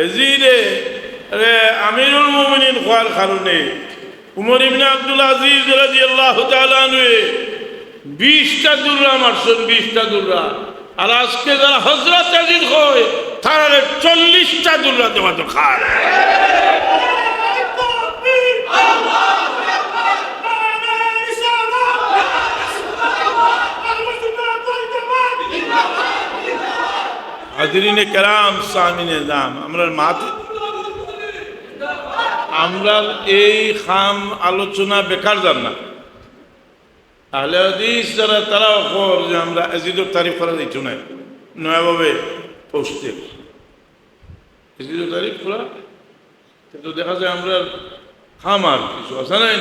এজিরে আমিরুল মুমিনিন হওয়ার কারণে উমর ইবনে আব্দুল আজিজ রাদিয়াল্লাহু তাআলা আনহু 20টা দুররা মারছেন, 20টা দুররা। আর আজকে যারা হযরত আজিজ হয় তারা 40টা দুররা দেওয়া তো খায়। হাজরিনে কেরাম সামিনে দাম, আমরা এই খাম আলোচনা বেকার যান না। আহলে হাদিস যারা তারা খবর যে আমরা এজিদের তারিফ করা দিচ্ছ না, নয়াভাবে পৌঁছতে এজিদের তারিফ করা, কিন্তু দেখা যায় আমরা খাম আর কিছু আসা নাই।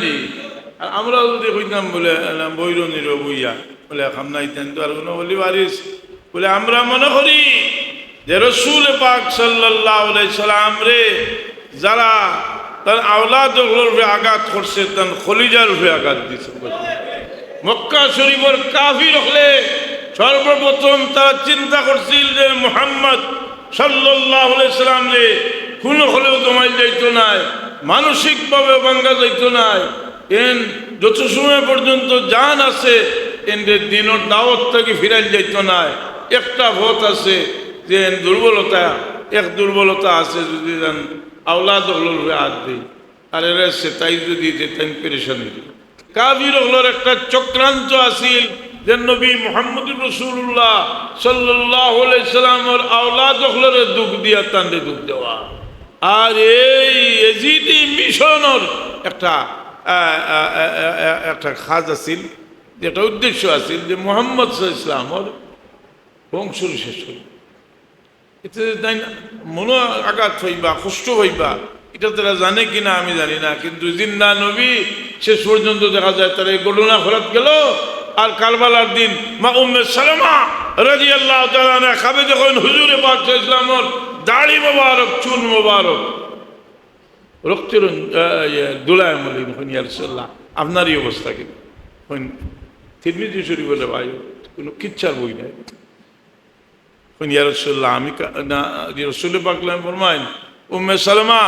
আর আমরা যদি কইতাম বলে বৈর নির বইয়া বলে খাম নাই তেন তো আর কোনো বলি বারিস বলে আমরা মনে করি যে রসুল পাক সাল্লাল্লাহু আলাইহি সাল্লাম রে যারা তার আওলাদগুলোর উপরে আঘাত করছে, তার খলিজার উপরে আঘাত দিছে। মক্কা শরীফের কাফির হলে সর্বপ্রথম তারা চিন্তা করছিল যে মুহাম্মদ সাল্লাল্লাহু আলাইহি সাল্লাম রে কোনো হলেও তোমায় যাইতো না, মানসিকভাবে ভাঙ্গা যাইতো না। এন যত সময় পর্যন্ত জান আছে এদের দিনের দাওয়াত থেকে ফিরাই যাইতো না। একটা ভোট আছে যে দুর্বলতা আছে, যদি আওলাদ হলোর হাত দিই আর এরা সে তাই যদি তাই পেরেশানি। কাফির হলোর একটা চক্রান্ত আছিল যে নবী মুহাম্মদুর রাসূলুল্লাহ সাল্লাল্লাহু আলাইহি সাল্লামের আওলাদ হলোর দুঃখ দিয়া তান্ডে দুঃখ দেওয়া। আর এই এজিদি মিশনের একটা খাজ আছিল, যেটা উদ্দেশ্য আছিল যে মুহাম্মদ সাল্লাল্লাহু আলাইহি সাল্লামের বংশ শেষ হইল। এতে তাই মনে আঘাত হইবা, কষ্ট হইবা, এটা তারা জানে কিনা আমি জানি না, কিন্তু জিন্দা নবী শেষ পর্যন্ত দেখা যায় তারা এই ঘটনা ফেরত গেল। আর কারবালার দিন মা উম্মে সালামা রাদিয়াল্লাহু তাআলা আনহা খাবে যখন হুজুরে পাক সাল্লাল্লাহু আলাইহি ওয়াসাল্লামের দাড়ি মোবারক, চুল মোবারক রক্তের দুলায় মলি ইয়া রাসূলুল্লাহ, আপনারই অবস্থা কি? তিরমিজি শরীফ বলে ভাই কোনো কিচ্ছার বই নাই। ইয়া রাসূলুল্লাহ আমি না, রাসূল পাক ফরমায়েন উম্মে সালামা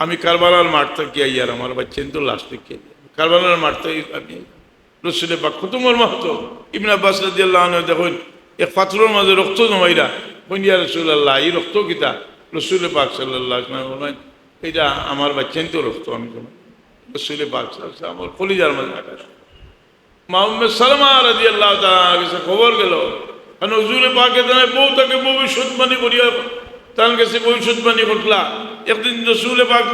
আমি কারবালার মাঠ থেকে আইয়ার আমার বাচ্চা তো লাশ থেকে কারবালার মাঠ থেকে আমি রাসূল পাক কত মর্মা হতো। ইবনে আব্বাস রাদিয়াল্লাহু আনহু দেখুন এক পাথরের মাঝে রক্ত জমাইরা ইয়া রাসূলুল্লাহ এই রক্ত কিতা? রাসূল পাক সাল্লাল্লাহু আলাইহি ওয়াসাল্লাম ফরমায়েন এটা আমার বাচ্চা তো রক্ত আমি জমাই। রাসূল পাক সাল্লাল্লাহু আলাইহি ওয়াসাল্লাম আমার কলিজার মাঝে আকাশ। মা উম্মে সালামা রাদিয়াল্লাহু তাআলা কাছে খবর গেল, কারণ হুজুরে পাকে তারা বউ তাকে ভবিষ্যৎবাণী করিয়া তার কাছে ভবিষ্যৎবাণী করলা। একদিন রাসূলে পাক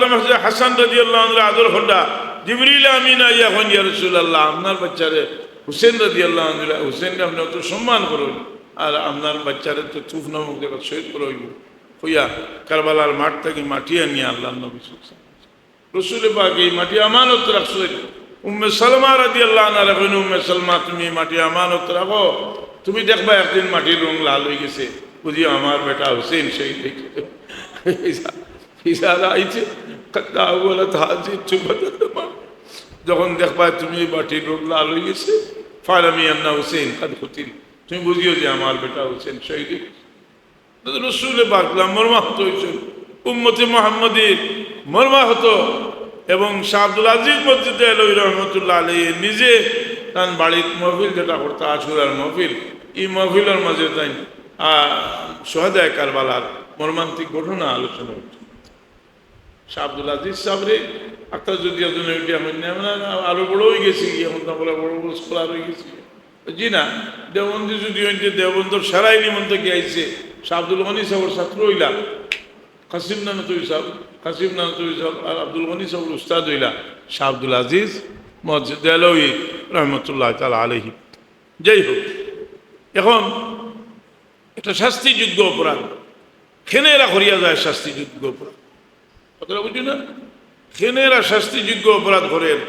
হাসান রাদিয়াল্লাহু আনহু আদর হড্ডা জিবরিল আমিন আইয়া হন ইয়া রাসূলুল্লাহ আপনার বাচ্চারে হুসেন রাদিয়াল্লাহু আনহু হুসেনকে আপনি অত সম্মান করুন আর আপনার বাচ্চারে তো তুফ নামক জায়গা শহীদ করে হইব হইয়া কারবালার মাঠ থেকে মাটি আনিয়ে আল্লাহ নবী রাসূলে পাক এই মাটি আমানত রাখছেন। উম্মে সালমা রাদিয়াল্লাহু আনহা বলেন উম্মে সালমা তুমি মাটি আমানত রাখো, তুমি দেখবা একদিন মাটির রং লাল হয়ে গেছে, বুঝিও আমার বেটা হুসেন সেই আইছে। যখন দেখবা তুমি মাটির রং লাল হয়ে গেছে ফারামি আন্না হুসেন কাদ খুতিল, তুমি বুঝিও যে আমার বেটা হুসেন শহীদ। রসুল পাকলাম মর্মাহত হয়েছেন, উম্মতে মুহাম্মদীর মর্মাহত। এবং শাহ আব্দুল আজিজ মসজিদে আলহী রহমতুল্লাহ আলাইহি নিজে তার বাড়ির মহফিল যেটা করতো আশুরার মহফিল, এই মহফিলের মাঝে তাই শহীদায়ে কারবালার মর্মান্তিক ঘটনা আলোচনা হচ্ছে। শাহ আব্দুল আজিজ সাহেবরে একটা যদি আরো বড় হয়ে গেছি, এখন তো বড় বড় স্কলার হয়ে গেছি। জি না, দেওবন্দি যদি হইতে দেওবন্দর সারাই নিমন্ত্র কি আইছে শাহ আব্দুল গনি সাহেবের ছাত্র হইলা কাসিম নানতুই সাহেব, কাসিম নানতুই সাহেব আর আব্দুল গনি সাহেবের উস্তাদ হইলা শাহ আব্দুল আজিজ মসজিদ আলহী রহমতুল্লাহ তাআলা আলাইহি। যাই হোক, এখন একটা শাস্তিযোগ্য অপরাধ খেনেরা করিয়া যায়, শাস্তিযোগ্য অপরাধ কথাটা বুঝি না, খেনেরা শাস্তিযোগ্য অপরাধ করেন।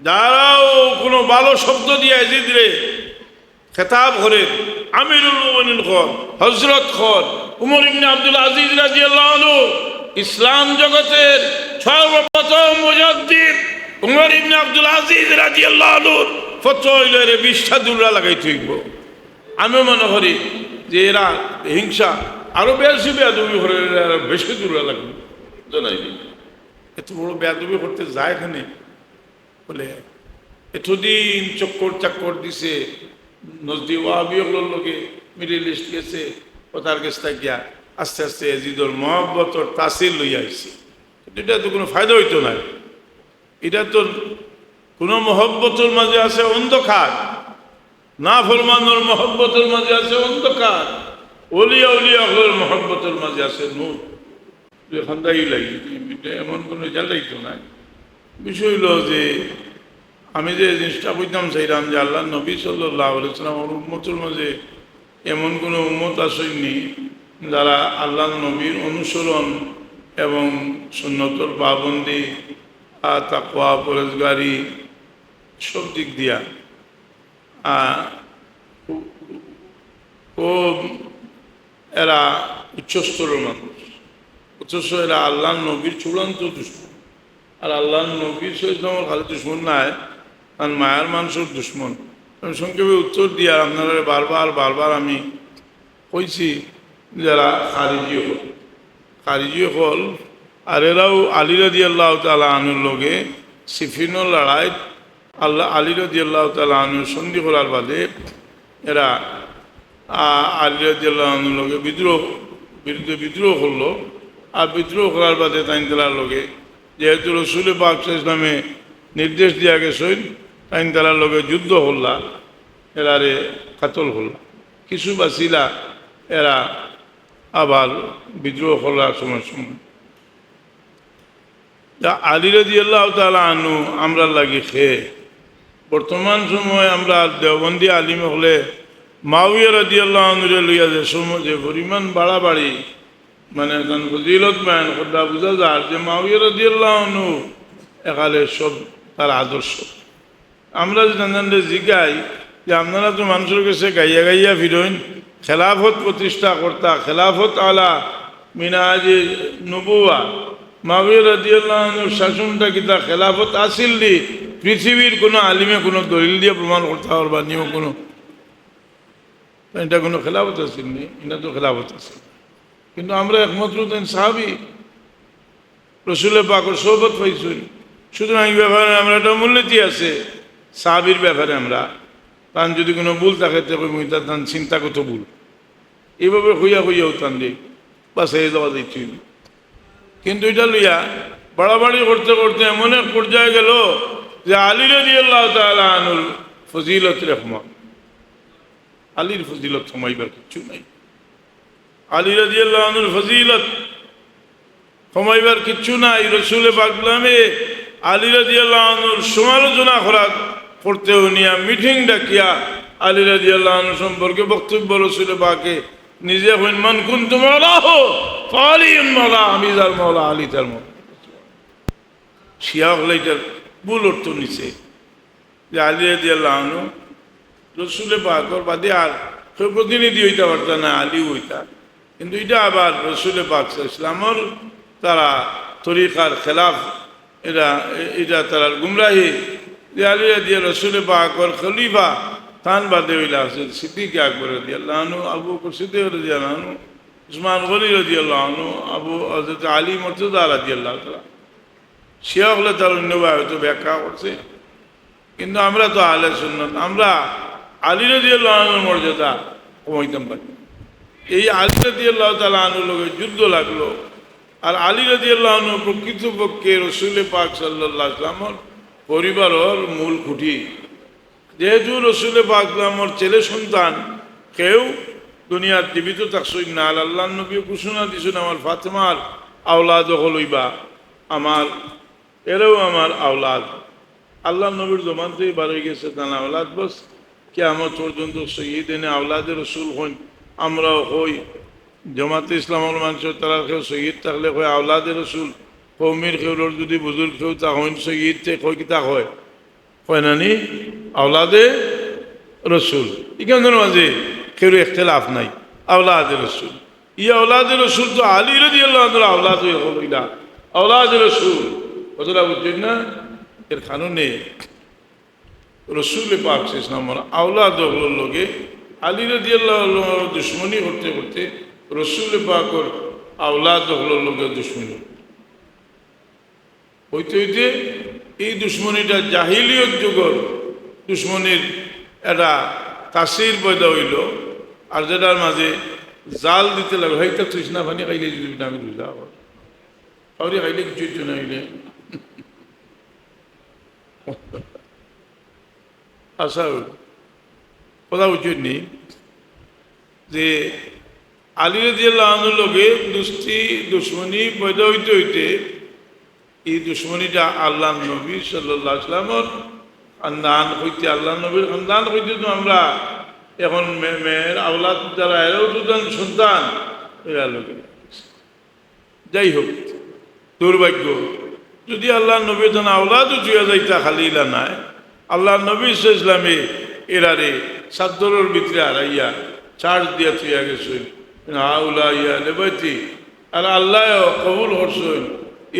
যারাও কোনো ভালো শব্দ দিয়ে এজিদরে খেতাব করেন, আমিরুল মুমিনিন খন, হযরত খন, উমর ইবনে আব্দুল আজিজ রাদিয়াল্লাহু আনহু ইসলাম জগতের সর্বপ্রথম মুজাদ্দিদ উমর ইবনে আব্দুল আজিজ রাদিয়াল্লাহু আনহুর ফতোয়া হইল এর 20টা দুররা লাগাইতে হইব। আমি মনে করি যে এরা হিংসা আরো বেশি বেয়াদবি করে আরো বেশি দূরে লাগবে জানাই এত বড় বেয়াদবি করতে যায় এখানে বলে এতদিন চক্কর চাক্কর দিছে নজদি ওয়াহাবিয়গুলোর লোকে মিডিল ইস্ট গেছে কথার কাছে গিয়া আস্তে আস্তে এজিদর মহব্বতর তাসির লইয়া আইছে কিন্তু এটা তো কোনো ফায়দা হইতো না এটা তো কোনো মহব্বতের মাঝে আছে অন্ধকার না ফরমানোর মহব্বতের মাঝে আছে অন্ধকার ওলিয়া উলিয়া হলের মহব্বতের মাঝে আছে নূর খান্দাই লাগি এমন কোনো জ্বালাইতো না বিষয় হলো যে আমি যে জিনিসটা বুঝতাম চাইলাম যে আল্লাহ নবী সাল্লাল্লাহু আলাইহি ওয়াসাল্লাম ওর উম্মতের মাঝে এমন কোনো উম্মত আসেনি যারা আল্লাহ নবীর অনুসরণ এবং সুন্নতর পাবন্দি তাকওয়া পরেজগারি সব দিক দিয়া ও এরা উচ্চস্তরের মানুষ অথচ এরা আল্লাহ নবীর চূড়ান্ত দুশ্মন আর আল্লাহ নবীর সৈয়দমর খালি দুশ্মন নাই কারণ মায়ার মানুষের দুশ্মন আমি সংক্ষেপে উত্তর দিয়া আপনারা বারবার আমি কইছি যারা খারিজি হল আর এরাও আলী রাদিয়াল্লাহু তাআলা আনহুর লগে সিফিনের লড়াই আলী রাদিয়াল্লাহু তাআলা আনহুর সন্ধি করার বাদে এরা আলী রাদিয়াল্লাহু আনহুর লগে বিরুদ্ধে বিদ্রোহ করলো আর বিদ্রোহ করার বাদে তাই তালার লগে যেহেতু রসুল পাক ইসলামে নির্দেশ দিয়া গেছেন তাই তালার লগে যুদ্ধ হল্লা এরারে কাতল হল্লা কিছু বাসিলা এরা আবার বিদ্রোহ করার সময় আলী রাদিয়াল্লাহু তাআলা আনহু আমরা লাগি খেয়ে বর্তমান সময় আমরা দেওবন্দি আলিম হলে মাউইয়া রাদিয়াল্লাহু আনহুরে লইয়া যে পরিমাণ বাড়াবাড়ি মানে ফজিলত মান খোদা বুঝা যায় যে মাউইয়া রাদিয়াল্লাহু আনহু একালে সব তার আদর্শ আমরা জানলে জিগাই যে আপনারা তো মানুষের কাছে গাইয়া ফিরেন খেলাফত প্রতিষ্ঠা কর্তা খেলাফত আলা মিনাজি নবুয়া মাউইয়া রাদিয়াল্লাহু আনহুর শাসনটা কিতা খেলাফত আসিল দি পৃথিবীর কোনো আলিমে কোনো দলিল দিয়ে প্রমাণ করতে পারবা নিও কোনো এটা কোনো খেলাফত আসিল নি এটা তো খেলাফত আসিল কিন্তু আমরা একমাত্র দেন সাহাবি রসুলের পাকর সোহবত পাইছুন সুতরাং এই ব্যাপারে আমরা একটা মূলনীতি আছে সাহাবির ব্যাপারে আমরা তান যদি কোনো ভুল থাকে তবে তার তান চিন্তা কত ভুল এইভাবে হইয়া উত্তান দিই বাস এই যাওয়া দিচ্ছি কিন্তু এটা লইয়া বাড়াবাড়ি করতে করতে এমন এক পর্যায়ে গেল যে আলী রাদিয়াল্লাহু তাআলা আনহুর ফজিলত রহমান আলীর ফজিলত কমাইবার কিচ্ছু নাই আলী রাদিয়াল্লাহু আনহুর ফজিলত কমাইবার কিচ্ছু নাই রসুল পাক নামে আলী রাদিয়াল্লাহু আনহুর সমালোচনা করতে নিয়া মিটিং ডাকিয়া আলী রাদিয়াল্লাহু আনহু সম্পর্কে বক্তব্য রসুল পাকে নিজে হইন মান কুনতু মাওলাহু ফালিউন মাওলা আমি যার মাওলা আলী তার মাওলা শিয়া হলে এটার ভুল অর্থ নিছে যে আলী রাদিয়াল্লাহু আনহু রসুল পাকর বাদে আর কেউ প্রতিনিধি হইতে পারত না আলী হইতা কিন্তু এটা আবার রসুল পাক ইসলামর তারা তরিকার খেলাফ এটা তারা গুমরাহি যে আলী রাদিয়াল্লাহু রসুল পাকর খলিফা তান বাদে হইলা আছে সিদ্দিক আকবর রাদিয়াল্লাহু আনহু আবু বকর সিদ্দিক রাদিয়াল্লাহু আনহু উসমান গনি রাদিয়াল্লাহু আনহু আবু হযরত আলী মুর্তজা রাদিয়াল্লাহু তাআলা শিয়া হলে তার অন্যভাবে হয়তো ব্যাখ্যা করছে কিন্তু আমরা তো আহলে সুন্নাত আমরা আলী রাদিয়াল্লাহু আনহুর মর্যাদা কমাইতাম পারি এই আলী রাদিয়াল্লাহু তাআলা আনহুর লগে যুদ্ধ লাগলো আর আলী রাদিয়াল্লাহু আনহু প্রকৃতপক্ষে রসুল পাক সাল্লাল্লাহু আলাইহি ওয়াসাল্লামের পরিবারের মূল খুঁটি যেহেতু রসুল পাক সাল্লামের ছেলে সন্তান কেউ দুনিয়ার জীবিত থাকছই না আল্লাহ নবী ঘোষণা দিছেন আমার ফাতেমার আওলাদ হলইবা আমার এরাও আমার আওলাদ আল্লাহ নবীর জমানতেই বার হয়ে গেছে তার আওলাদ বস কিয়ামত পর্যন্ত সঈদ এনে আওলাদের রসুল হইন আমরাও হই জামাতে ইসলামের মানুষের তারা কেউ সঈদ থাকলে হয় আওলাদের রসুল কৌমির খেউলোর যদি বুজুর্গ কেউ তা হইন সঈদ কই কি তা হয় না নি আওলাদে রসুল এখানের মাঝে কেউ ইখতিলাফ নাই আওলাদে রসুল আওলাদে রসুল তো আলী রাদিয়াল্লাহু আনহু আওলাদ হইলা আওলাদে রসুল কতটা বুঝছেন না এর কারণে রসুল পাক ইসলামের আওলাদ লগে আলী রাদিয়াল্লাহু আনহু দুশ্মনী করতে করতে রসুল পাকর আওলাদ হলোর লোকে দুশ্মনী হইতে হইতে এই দুশ্মনীটা জাহিলিয়ত যুগর দুশ্মনীর একটা তাসির পয়দা হইল আর যেটার মাঝে জাল দিতে লাগলো হয়তো তৃষ্ণা পানি খাইলে যদি আমি বুঝা কাউরি খাইলে কিছু না হইলে আচ্ছা কথা উচিত নেই যে আলী রাদিয়াল্লাহু আনহুর লগে দুশ্মনী পয়দা হইতে হইতে এই দুশ্মনীটা আল্লাহ নবী সাল্লাল্লাহু আলাইহি ওয়াসাল্লামের খানদান হইতে আল্লাহ নবীর খানদান হইতে তো আমরা এখন মেয়ের আওলাদ যারা এরাও দুজন সন্তান এরা লোকে যাই হোক দুর্ভাগ্য যদি আল্লাহ নবী যেন আওলাদও চুয়া যাইতা খালি ইলা নাই আল্লাহ নবী ইসলামে এরারে সাদ্দরের ভিতরে হারাইয়া চার্জ দিয়া চুয়া গেছেন আউলা ইয়া নেবাইতি আর আল্লাহ কবুল করছেন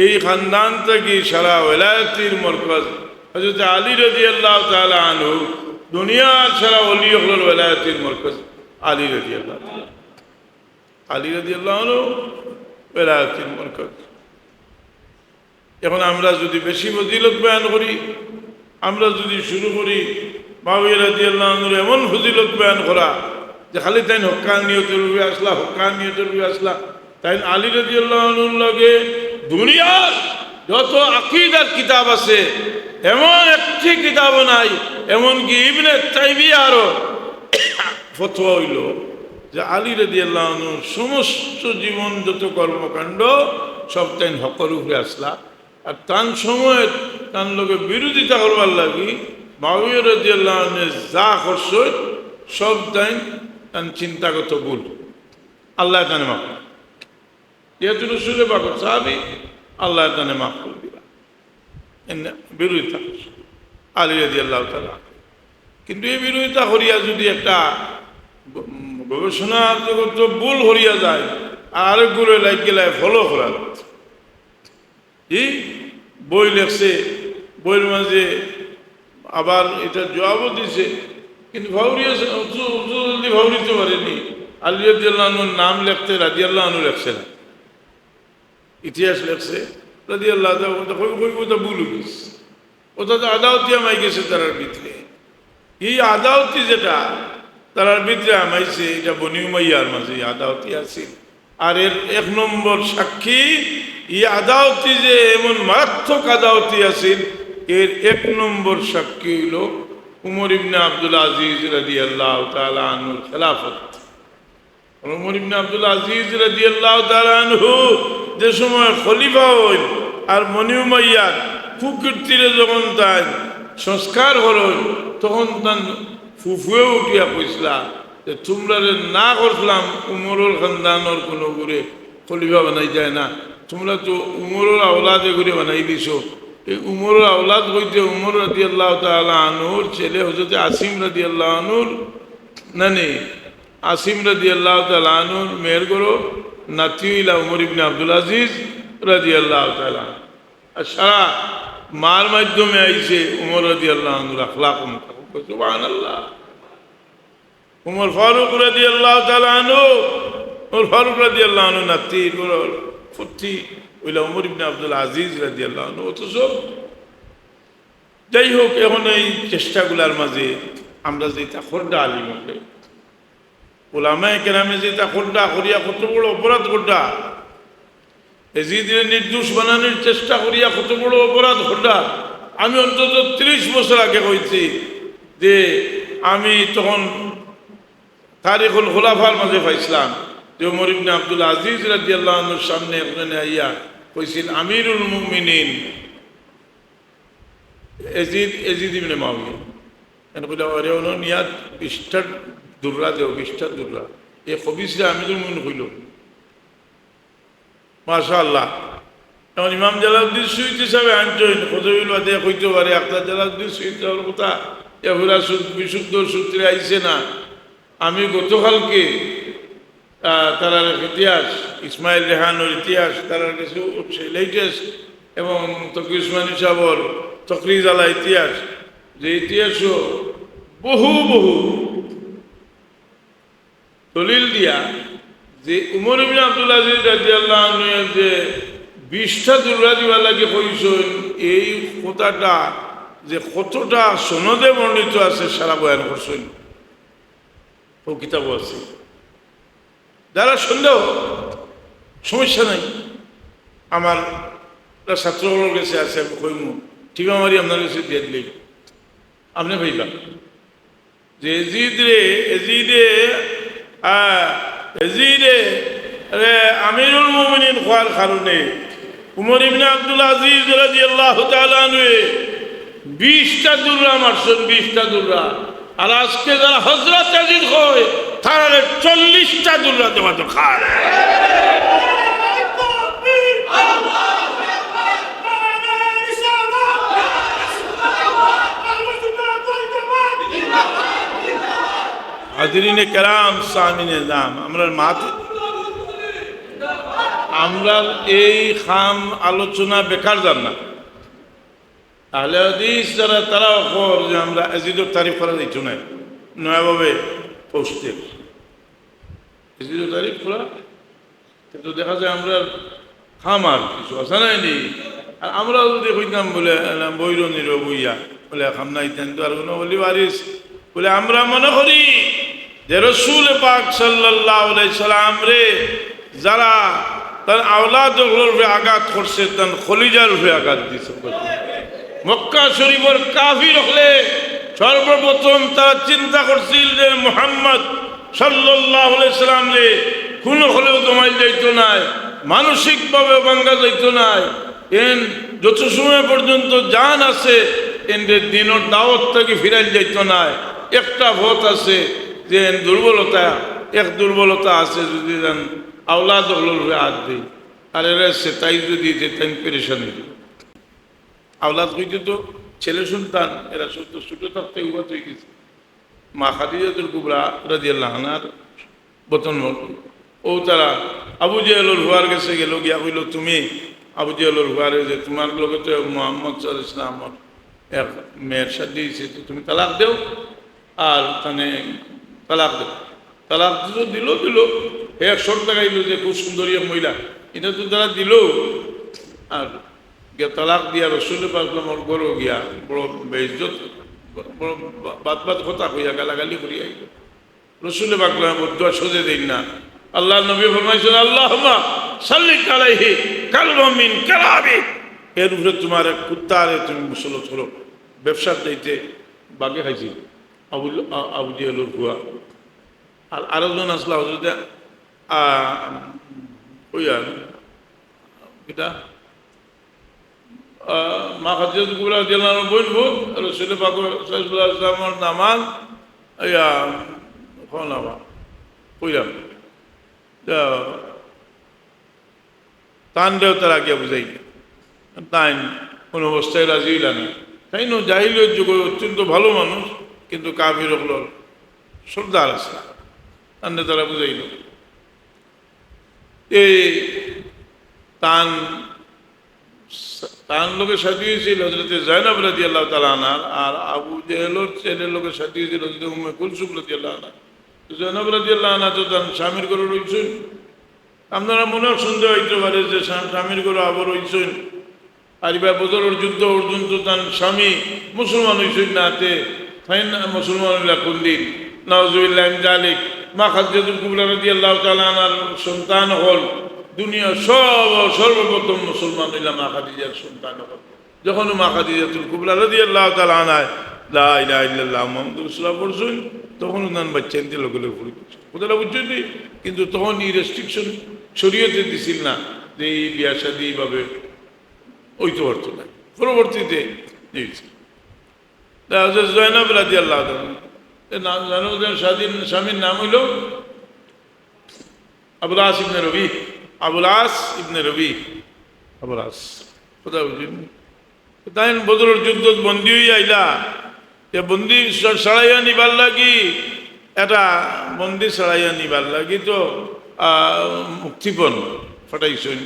এই খানদান থেকে সারা ওলায়তির মরকজ হযরত আলী রাদিয়াল্লাহু তাআলা আনহু দুনিয়ার সারা ওলি হলোর ওলায়তির মরকজ আলী রাদিয়াল্লাহু তাআলা আলী রাদিয়াল্লাহু আনহু ওলায়তির মরকজ এখন আমরা যদি বেশি ফজিলত বয়ান করি আমরা যদি শুরু করি মুআবিয়া রাদিয়াল্লাহু আনহুর এমন ফজিলত বয়ান করা যে খালি তাই হক্কানিয়তের রূপে আসলা তাই আলী রাদিয়াল্লাহু আনহুর লগে দুনিয়ার যত আকীদার কিতাব আছে এমন একটি কিতাবও নাই এমনকি ইবনে তাইমিয়ারও ফতোয়া হইল যে আলী রাদিয়াল্লাহু আনহুর সমস্ত জীবন যত কর্মকাণ্ড সব তাই হকের উপরে আসলা আর তান সময় তার লোকে বিরোধিতা করবার লাগি মুআবিয়া রাদিয়াল্লাহু আনহু যা করছে সব তাই তান চিন্তাগত ভুল আল্লাহ তানে মাফ যেহেতু রসুলের পাকর সাহাবী আল্লাহ তানে মাফ করে দিবা বিরোধিতা করছে আলী রাদিয়াল্লাহু তাআলা কিন্তু এই বিরোধিতা করিয়া যদি একটা গবেষণার জগৎ ভুল হরিয়া যায় আর আরেকগুলো লাইক গেলায় ফলো করা এই বই লেখছে বইয়ের মাঝে আবার এটা জবাবও দিছে কিন্তু ভাউরিয়েছে জলদি ভাউরিতে পারেনি আলী রাদিয়াল্লাহু আনহুর নাম লিখতে রাদিয়াল্লাহু আনহু লেখছে না ইতিহাস লেখছে রাদিয়াল্লাহু তাআলা ভুল গেছে ওটা তো আদাওয়াতি আমাই গেছে তারার ভিতরে এই আদাওয়াতি যেটা তারার ভিতরে আমাইছে এটা বনি উমাইয়ার মাঝে আদাওয়াতি আছে আর এর এক নম্বর সাক্ষী এই আদাওয়াতি যে এমন মারাত্মক আদাওয়াতি আছে এর এক নম্বর সাক্ষী হইল উমর ইবনে আব্দুল আজিজ রাদিয়াল্লাহু তাআলা আনহুর খেলাফত উমর ইবনে আব্দুল আজিজ রাদিয়াল্লাহু তাআলা আনহু যে সময় খলিফা হইল আর বনি উমাইয়ার কুকীর্তিরে যখন তাই সংস্কার হল তখন তার ফুফুয়ে উঠিয়া কইসলা যে তোমরা না করছিলাম উমরের খানদানের কোনো করে খলিফা বানাই যায় না তোমরা তো উমরের আওলাদে করে বানাই দিছো এই উমরের আওলাদ হইতে উমর রাদিয়াল্লাহু তাআলা আনহুর ছেলে হযরত আসিম রাদিয়াল্লাহু আনহুর নানি আসিম রাদিয়াল্লাহু তাআলা আনহুর মেয়ের গরো নাতি হইলা উমর ইবনে আব্দুল আজিজ রাদিয়াল্লাহু তাআলা আর সারা মার মাধ্যমে আইছে উমর রাদিয়াল্লাহু আনহুর আখলাক সুবহানাল্লাহ উমর ফারুক রাদিয়াল্লাহু তাআলা আনহু উমর ফারুক রাদিয়াল্লাহু আনহু নাতি গরো ফুটি ওইলা উমর ইবনে আব্দুল আজিজ রাদিয়াল্লাহু আনহু অথচ যাই হোক এখন এই চেষ্টাগুলার মাঝে আমরা যেটা খোরডা আলিম হলে ওলামায়ে কেরামে যেটা খোরডা করিয়া কত বড় অপরাধ খোরডা এজিদের নির্দোষ বানানোর চেষ্টা করিয়া কত বড় অপরাধ খোরডা আমি অন্তত 30 বছর আগে কইছি যে আমি তখন তারিখুল খুলাফার মাঝে পাইছিলাম যে উমর ইবনে আব্দুল আজিজ রাদিয়াল্লাহু আনহুর সামনে একজনে আইয়া কইছেন আমিরুল মুমিনিন এজিদ ইবনে মুআবিয়া এন কইলা আরে ওনো নিয়াত 20টা দুররা দেও 20টা দুররা এই খবিসরা আমিরুল মুমিনিন কইল মাশাআল্লাহ এখন ইমাম জালালউদ্দিন সুয়ুতী সাহেব আনছেন ফজলুল ওয়াদে কইতে পারে আখতার জালালউদ্দিন সুয়ুতী ওর কথা এগুলা বিশুদ্ধ সূত্রে আইছে না আমি গতকালকে তারার ইতিহাস ইসমাইল রেহানোর ইতিহাস তারার কিছু লেটেস্ট এবং তকি উসমানী সাহর তকরিজ আলা ইতিহাস যে ইতিহাসও বহু দলিল দিয়া যে উমর ইবনে আব্দুল আজিজ রাদিয়াল্লাহু আনহু যে 20টা দুর্রা দিবার লাগে কইছেন, এই কথাটা যে কতটা সনদে বর্ণিত আছে সারা বয়ান করছেন, ও কিতাবও আছে। যারা সন্দেহ সমস্যা নাই, আমার ছাত্রগুলোর কাছে আছে, আমি কইম ঠিক আমারই আপনার কাছে দিয়ে দিলেই আপনি ভাইবা যে এজিদে আমিরুল মুমিনিন হওয়ার কারণে উমর ইবনে আব্দুল আজিজ রাদিয়াল্লাহু তাআলা আনহু 20টা দুর্রা মারছেন, 20টা দুর্রা। আর আজকে যারা হযরত এজিদ হয় তারা 40টা দুর্রা দেওয়া তো খায়। হাজিরিনে কেরাম সামিনে দাম, আমরা এই খাম আলোচনা বেকার যান না। আহলে হাদিস যারা তারা খবর যে আমরা এজিদের তারিফ করা যাইত না, নয়াভাবে পৌঁছতে এজিদের তারিফ করা, কিন্তু দেখা যায় আমরা খাম আর কিছু আসা নাই নি। আর আমরাও যদি কইতাম বলে বৈর নির বইয়া বলে খাম নাই তেন তো আর কোনো বলি বারিস বলে আমরা মনে করি যে রসুল পাক সাল্লাল্লাহু আলাইহি সাল্লাম রে যারা তার আওলাদের উপরে আঘাত করছে, তার খলিজার উপরে আঘাত দিছে। মক্কা শরীফের কাফির হলে সর্বপ্রথম তারা চিন্তা করছিল যে মুহাম্মদ সাল্লাল্লাহু আলাইহি সাল্লাম রে কোনো হলেও দমাই যাইতো না, মানসিকভাবে ভাঙ্গা যাইতো না। এন যত সময় পর্যন্ত জান আছে এদের দিনের দাওয়াত থেকে ফিরাই যাইতো না। একটা ভোট আছে যে দুর্বলতা আছে, যদি আওলাদ হলবে হাত দিই আর এরা সে তাই যদি তাই পেরেশানি দিই। আওলাদ কইতে তো ছেলে সন্তান, এরা ছোট থাকতে উপাত হয়ে গেছে। মা খাদিজাতুল কুবরা রাদিয়াল্লাহু আনহার বতন ও তারা আবু জেহেলের হুয়ার কাছে গেল, গিয়া কইল তুমি আবু জেহেলের হুয়ারে যে তোমার লোকে তো মুহাম্মদ সাল্লাল্লাহু আলাইহি ওয়াসাল্লাম এক মেয়ের সাথে দিয়েছে, তুমি তালাক দেও। আর তানে তালাক দেও, তালাক দিল এক শর্ত গাইল যে খুব সুন্দরী মহিলা, এটা তো তারা দিল। আর গিয়া তালাক দিয়া রসুল পাকলামর গরু গিয়া বড় বেইজ্জত বড় বাদ কথা কইয়া গালাগালি করিয়া আইল। রসুল পাকলাম দোয়া সোজে দিন না। আল্লাহ নবী ফরমাইছেন আল্লাহুম্মা সাল্লি আলাইহি কালবুম মিন কালাবি, এর উপরে তোমার এক কুত্তারে তুমি মুসলত করো। ব্যবসার চাইতে বাগে খাইছি আবু জেহেলের হুয়া। আর আরেকজন আসলা হজরত ওইয়া এটা মা খাদিজাতুল কুবরা রাদিয়াল্লাহু আনহা বোন বোন রাসূল পাক সাল্লাল্লাহু আলাইহি ওয়াসাল্লামের নামাজ ইয়া খনাবা কইলাম তান দেও তারা গিয়া বুঝাই তাই কোন অবস্থায় রাজি হইল না। তাই না জাহিলিয়ত যুগে অত্যন্ত ভালো মানুষ, কিন্তু কাফির হল সর্দার আছে, তান্ডে তারা বুঝাইল। এই তান লোকের সাথে হয়েছিল হযরত যায়েনব রাদিয়াল্লাহু তাআলা আনহা, আর আবু জেহেলের ছেলের লোকের সাথে হয়েছিল হযরত উম্মে কুলসুম রাদিয়াল্লাহু আনহা। যায়েনব রাদিয়াল্লাহু আনহা তো তার স্বামীর ঘরে রয়েছেন। আপনারা মনে সন্দেহ হইতে পারে যে স্বামীর ঘরে আবার রয়েছেন। আর এবার বদরের যুদ্ধ পর্যন্ত তার স্বামী মুসলমান হয়েছেন না, তাই না মুসলমান হইলা কোন দিন নাউজুবিল্লাহ মিন যালিক। মা খাদিজাতুল কুবরা রাদিয়াল্লাহু তাআলা আনহার সন্তান হল দুনিয়া সর্বপ্রথম মুসলমান হইলা মা খাদিজার সন্তান হল। যখন মা খাদিজাতুল কুবরা রাদিয়াল্লাহু তাআলা আনহা লা ইলাহা ইল্লাল্লাহ মুহাম্মাদুর রাসূলুল্লাহ পড়ছেন, তখন উনার বাচ্চা এনতে লগে লগে পড়ে গেছে। কোথাটা বুঝছেন? কিন্তু তখন এই রেস্ট্রিকশন শরীয়তে দিছিল না যে এই বিয়া শাদী এইভাবে ওইতে পারত না। পরবর্তীতে দিয়েছে যায়েনব রাদিয়াল্লাহু তাআলা স্বামীর নাম হইল আবুল আস ইবনে রবি। কোথায় বুঝলেন? তাই বদরের যুদ্ধ বন্দী হয়ে আইলা, বন্দি সরাইয়া নিবার লাগি, এটা বন্দি সরাইয়া নিবার লাগি তো মুক্তিপণ ফাটাইছেন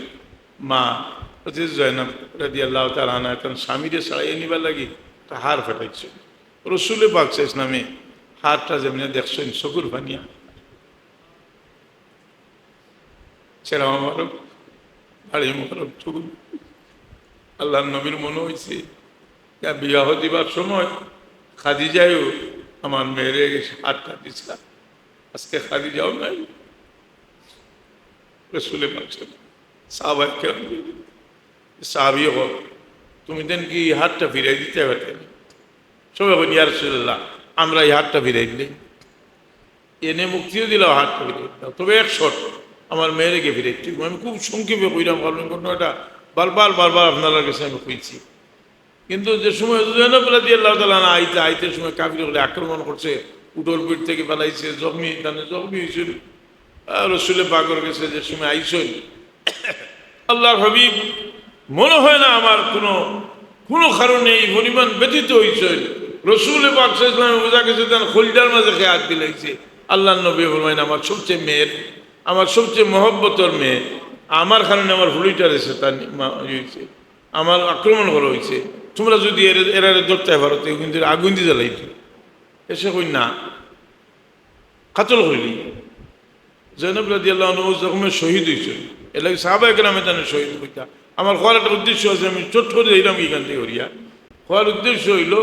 মা যায়েনব রাদিয়াল্লাহু তাআলা আনহা। কারণ স্বামীরে সরাইয়া নিবার লাগি একটা হার ফাটাইছেন। রসুল পাক ইসলামে হারটা যেমনি দেখছেন চকুর পানিয়া। সেরা মোবারক, বাড়ি মোবারক, চুল। আল্লাহ নবীর মনে হয়েছে বিবাহ দিবার সময় খাদিজাও আমার মেয়েরে হাতটা দিছিলাম, আজকে খাদিজাও নাই। রসুলে পাচ্ছেন সাহাবাই কেরাম সাহাবি হোক, তুমি দেন কি হাতটা ফিরাই দিতে পারতেন? সবাই বলি ইয়া রাসূলুল্লাহ, আমরা এই হাতটা ফিরাই দিলে এনে মুক্তিও দিলাম, হাতটা ফিরাই দিলাম, তবে এক শর্ত, আমার মেয়েকে ফিরাই ঠিক। আমি খুব সংক্ষেপে কইলাম, কারণ ঘটনাটা বারবার আপনার কাছে আমি কইছি। কিন্তু যে সময় আল্লাহ তাআলা আইতে সময় কাফির বলে আক্রমণ করছে, উটোর পিঠ থেকে পালাইছে, জখমি হয়েছিল, রসুলের পাকের কাছে যে সময় আইসেন, আল্লাহ হাবিব মনে হয় না আমার কোনো কারণে এই পরিমাণ ব্যতীত হয়েছেন। রসুলের পাক সাল্লাল্লাহু আলাইহি ওয়াসাল্লাম গেছে, তার খোলজার মাঝে হাত দিলাইছে। আল্লাহ নবী বলবেন আমার সবচেয়ে মেয়ের, আমার সবচেয়ে মহব্বতর মেয়ে, আমার কারণে আমার হুলিটা রয়েছে, তার হয়েছে, আমার আক্রমণ করা হয়েছে, তোমরা যদি এরা ধরতে পারো তো কিন্তু আগুন দিয়ে জ্বালাইত। এসে কই না, কাতল হইলি। জৈনব রাদিয়াল্লাহু আনহু যখন শহীদ হয়েছে, এর লাগে সাহাবায়ে কেরামে তানে শহীদ হইতা। আমার হওয়ার একটা উদ্দেশ্য আছে, আমি চট করে দিলাম এখান থেকে করিয়া। হওয়ার উদ্দেশ্য হইল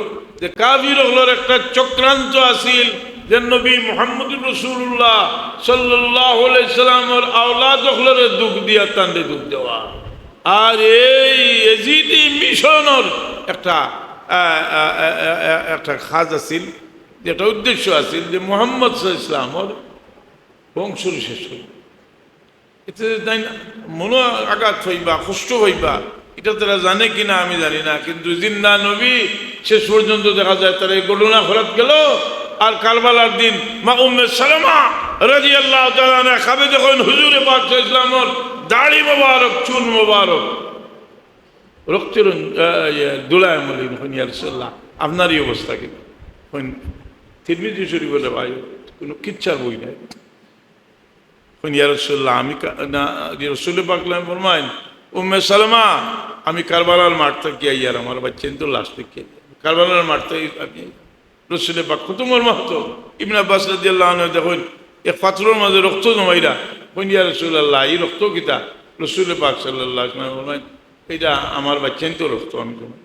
যে কাফির হলোর একটা চক্রান্ত আসিল যে নবী মুহাম্মদুর রাসূলুল্লাহ সাল্লাল্লাহু আলাইহি সাল্লামের আওলাদ হলরে দুঃখ দিয়া তান্ডে দুঃখ দেওয়া। আর এই এজিদি মিশনের একটা খাজ আছিল, যেটা উদ্দেশ্য আছিল যে মুহাম্মদ সাল্লাল্লাহু আলাইহি সাল্লামের বংশর শেষ হইল। এতে তাই মনো আঘাত হইবা, কষ্ট হইবা, এটা তারা জানে কিনা আমি জানি না, কিন্তু জিন্দা নবী শেষ পর্যন্ত দেখা যায় তারা এই ঘটনা ফেরত গেল। আর কারবালার দিন মা উম্মে সালামা রাদিয়াল্লাহু তাআলা আনহা খাবে যখন হুজুরে পাক সাল্লাল্লাহু আলাইহি ওয়াসাল্লামের দাড়ি মোবারক, চুল মোবারক রক্তের দুলায় মলিন হন, ইয়া রাসূলুল্লাহ আপনারই অবস্থা কি? তিরমিজি শরীফ বলে ভাই কোনো কিচ্ছার বই নাই। ইয়া রাসূলুল্লাহ আমি না, রাসূল পাক ফরমায়েন উম্মে সালামা আমি কারবালার মাঠ থেকে আইয়ার আমার বাচ্চা তো লাশ থেকে কারবালার মাঠ থেকে আমি রসুল পাক কত মর্মা হতো। ইবনে আব্বাস রাদিয়াল্লাহু আনহু দেখুন এক পাথরের মাঝে রক্ত জমাইরা, ইয়া রাসূলুল্লাহ এই রক্ত কিতা? রসুল পাক সাল্লাল্লাহু আলাইহি ওয়াসাল্লাম বলেন এটা আমার বাচ্চাই তো রক্ত আমি জমাই।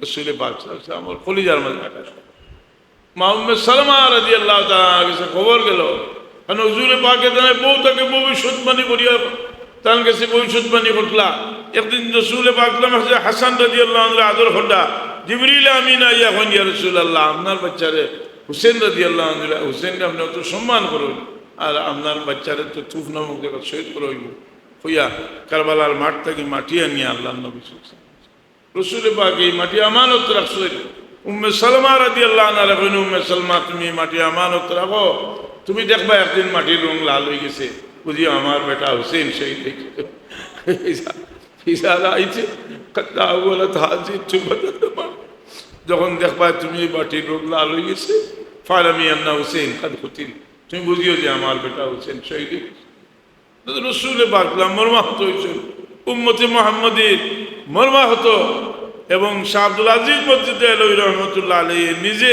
রসুল পাক সাল্লাল্লাহু আমার কলিজার মাঝে আকাশ। মা উম্মে সালামা রাদিয়াল্লাহু তাআলা কাছে খবর গেল, কারণ হুজুর পাকে জানে বউ তাকে ভবিষ্যৎবাণী করিয়া তার কাছে ভবিষ্যৎবাণী ঘটলা। একদিন রসুল পাক হাসান রাদিয়াল্লাহু আনহু আদর হড্ডা জিবরিল আমিন আইয়া হন, ইয়া রাসূলুল্লাহ আপনার বাচ্চারে হুসেন রাদিয়াল্লাহু আনহু, হুসেনকে আপনি অত সম্মান করুন, আর আপনার বাচ্চারে তো তুফ নামক জায়গা শহীদ করে হইব হইয়া কারবালার মাঠ থেকে মাটি আনিয়া আল্লাহ নবী রসুল পাক এই মাটি আমানত রাখছেন। উম্মে সালমা রাদিয়াল্লাহু আনহা রাখেন, উম্মে সালমা তুমি মাটি আমানত রাখো, তুমি দেখবা একদিন মাটির রং লাল হয়ে গেছে, বুঝি আমার বেটা হুসেন সেই আইছে। যখন দেখবা তুমি মাটির রং লাল হয়ে গেছে, ফারামি আন্না হুসেন কাদ খুতিল, তুমি বুঝিও যে আমার বেটা হুসেন শহীদ। রসুলে বাকলাম মর্মাহত হয়েছেন, উম্মতে মুহাম্মদীর মর্মাহত। এবং শাহ আব্দুল আজিজ মসজিদে আলহী রহমতুল্লাহ আলাইহি নিজে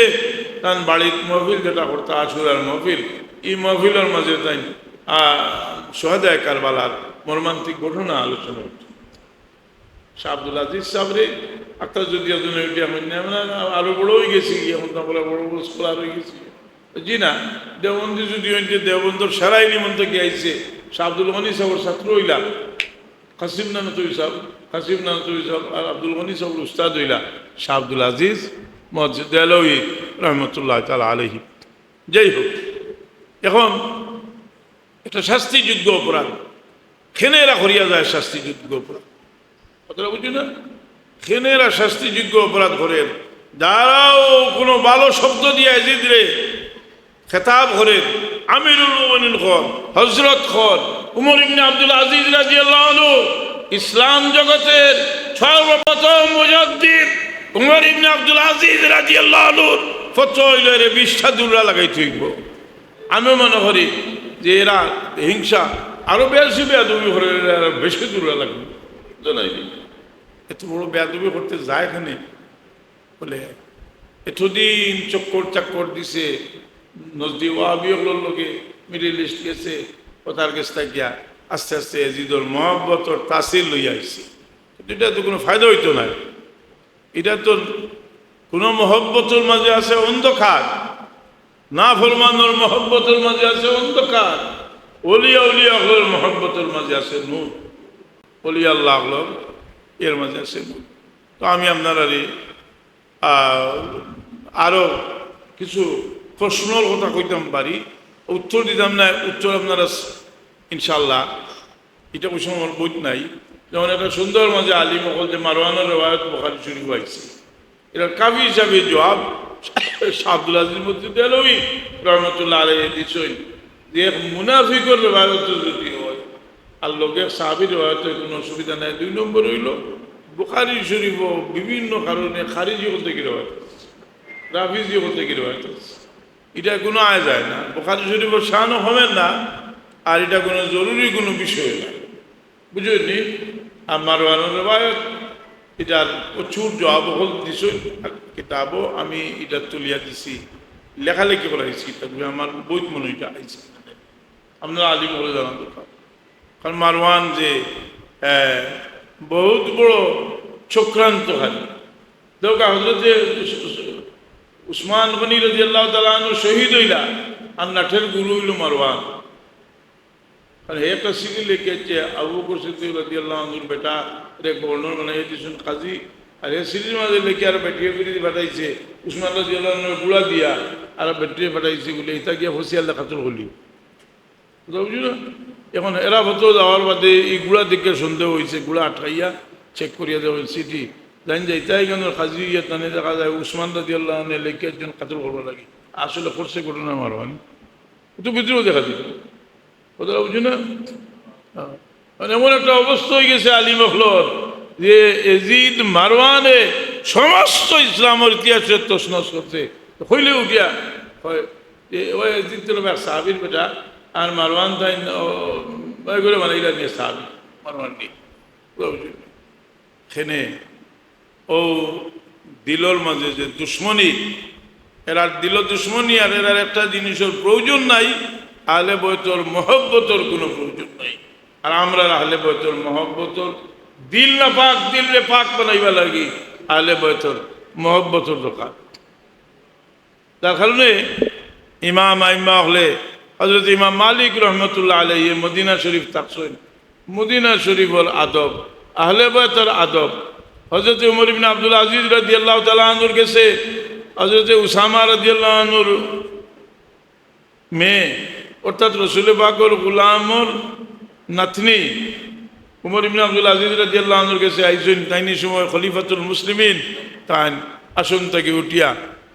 তার বাড়ির মহফিল যেটা করতো আশুরার মহফিল, এই মহফিলের মাঝে তাই শহাদায়ে কারবালার মর্মান্তিক ঘটনা আলোচনা হচ্ছে। শাহ আব্দুল আজিজ সাহেবরে একটা যদি আরো বড় হয়ে গেছি, এখন তো বড় বড় স্কলার হয়ে গেছি। জি না, দেওবন্দি যদি হইতে দেওবন্দর সারাই নিমন্ত্রণ কে আইছে, শাহ আব্দুল গনি সাহেবের ছাত্র হইলা, কাসিম নানতুই সাহেব আর আব্দুল গনি সাহেবের উস্তাদ হইলা শাহ আব্দুল আজিজ মসজিদ আলহী রহমতুল্লাহ তাআলা আলাইহি। যাই হোক, এখন এটা শাস্তিযোগ্য অপরাধ, খেনেরা করিয়া যায় শাস্তিযোগ্য অপরাধ, কথাটা বুঝি না? খেনেরা শাস্তিযোগ্য অপরাধ করেন, যারাও কোনো ভালো শব্দ দিয়ে এজিদরে খেতাব করেন, আমিরুল মুমিনিন খন, হযরত খন, উমর ইবনে আব্দুল আজিজ রাদিয়াল্লাহু আনহু, ইসলাম জগতের সর্বপ্রথম মুজাদ্দিদ উমর ইবনে আব্দুল আজিজ রাদিয়াল্লাহু আনহু ফতোয়া হইল এর 20টা দুরা লাগাই থইব। আমি মনে করি যে এরা হিংসা আরো বেশি বেয়াদবি করে, বেশি দুরা লাগবে। এত বড় বেয়াদবি করতে যায় এখানে বলে এতদিন চক্কর চাক্কর দিছে, নজদি ওয়াহাবি হলোর লোকে মিডিল ইস্ট গেছে, কথার গেছে গিয়া আস্তে আস্তে এজিদর মহব্বতর তাসির লইয়া আইছি, কিন্তু এটা তো কোনো ফায়দা হইতো না। এটা তো কোনো মহব্বতের মাঝে আছে অন্ধকার, না ফরমানোর মহব্বতের মাঝে আছে অন্ধকার, অলিয়া উলিয়া হলের মহব্বতের মাঝে আছে নূর, অলিয়া আল্লাহ হল এর মাঝে আছে নূর। তো আমি আপনারা আরও কিছু প্রশ্নর কথা কইতাম পারি, উত্তর দিতাম না, উত্তর আপনারা ইনশাল্লাহ এটা ওই সময় আমার বই নাই। যেমন একটা সুন্দর মাঝে আলিম হল যে মারওয়ানের রেওয়ায়ত বুখারী শরীফ হয়েছে, এটা কাফি হিসাবে জবাব শাহ আব্দুল আজিজ মসজিদ দেলভী রহমতুল্লাহ আলাইহি দিছেন যে মুনাফিকর রেওয়ায়ত যদি হয় আর লোকে সাহাবীর রেওয়ায়তের কোনো অসুবিধা নাই। 2 নম্বর হইল বুখারী শরীফ বিভিন্ন কারণে খারিজি হতে কি রেওয়ায়ত, রাফিজি হতে কি রেওয়ায়ত, এটা কোনো আয় যায় না। বুখারী শরীফের শানও হবেন না, আর এটা কোনো জরুরি কোনো বিষয় না, বুঝলেনি। আর মারওয়ানের রেওয়ায়ত এটার প্রচুর জবাব হল দিছ কিতাবও আমি এটা তুলিয়া দিছি, লেখালেখি করা হয়েছি কিতাবগুলো, আমার বই মনে এটা আইছে, আপনারা আলিম বলে জানা দরকার। কারণ মারওয়ান যে বহুত বড় চক্রান্তকারী, দরকার হজরতে উসমান গনি রাদিয়াল্লাহু তাআলা আনহু শহীদ হইলা আর নাঠের গুরু হইল মারওয়ান। কারণ একটা সিটি লিখেছে আবু বকর সিদ্দিক রাদিয়াল্লাহু আনহুর বেটা রে গভর্নর বানাই দিয়েছেন কাজী, আর এই সিটির মাঝে লিখে আর বেটিয়ে ফিরিয়ে পাঠাইছে উসমান রাদিয়াল্লাহু আনহুর গুড়া দিয়া আর বেটিয়ে পাঠাইছে বলে এটা গিয়া ফসিয়াল দেখাতর হলি, বুঝলি না। এখন এরা ভদ্র যাওয়ার বাদে এই গুড়া দিকে সন্দেহ হয়েছে, গুড়া আটকাইয়া চেক করিয়া দেওয়া সিটি জানি যে এটাই কেন কাজী ইয়ে টানে দেখা যায় উসমান রাদিয়াল্লাহু আনহু লিখে একজন কাতল করবো লাগে, আসলে করছে ঘটনা মারওয়ান, তো ভিতরেও দেখা দিত, কথা বুঝি না। মানে এমন একটা অবস্থা হয়ে গেছে আলিম হলর যে এজিদ মারওয়ানে সমস্ত ইসলামের ইতিহাসের তছনছ করছে, হইলে উঠিয়া হয় যে ওই এজিদ ছিল সাহাবীর বেটা, আর মারওয়ান তাই করে মানে এরা নিয়ে সাহাবী মারওয়ান নিয়ে খেনে ও দিলর মাঝে যে দুশ্মনী, এরা দিল দুশ্মনী, আর এরার একটা জিনিসের প্রয়োজন নাই, আহলে বয়তর মহব্বতর কোনো প্রয়োজন নাই। আর আমরা আহলে বয়তর মহব্বতর দিল না পাক, দিলে পাক বানাইবা লাগি, আহলে বয়তর মহব্বতর দরকার। তার কারণে ইমাম আইম্মা হলে হযরত ইমাম মালিক রহমতুল্লাহ আলাইহি মদিনা শরীফ থাকছেন, মদিনা শরীফের আদব, আহলে বয়তর আদব। হযরত উমর ইবনে আব্দুল আজিজ রাদিয়াল্লাহু তাআলা আনহুর কাছে হযরত উসামা রাদিয়াল্লাহু আনহুর মেয়ে অর্থাৎ রসুল পাকের গুলামর নাতনি উমর ইবনে আব্দুল আজিজ রাদিয়াল্লাহু আনহুর কাছে আইছেন, তাইনি সময় খলিফাতুল মুসলিমিন তান আসন থেকে উঠিয়া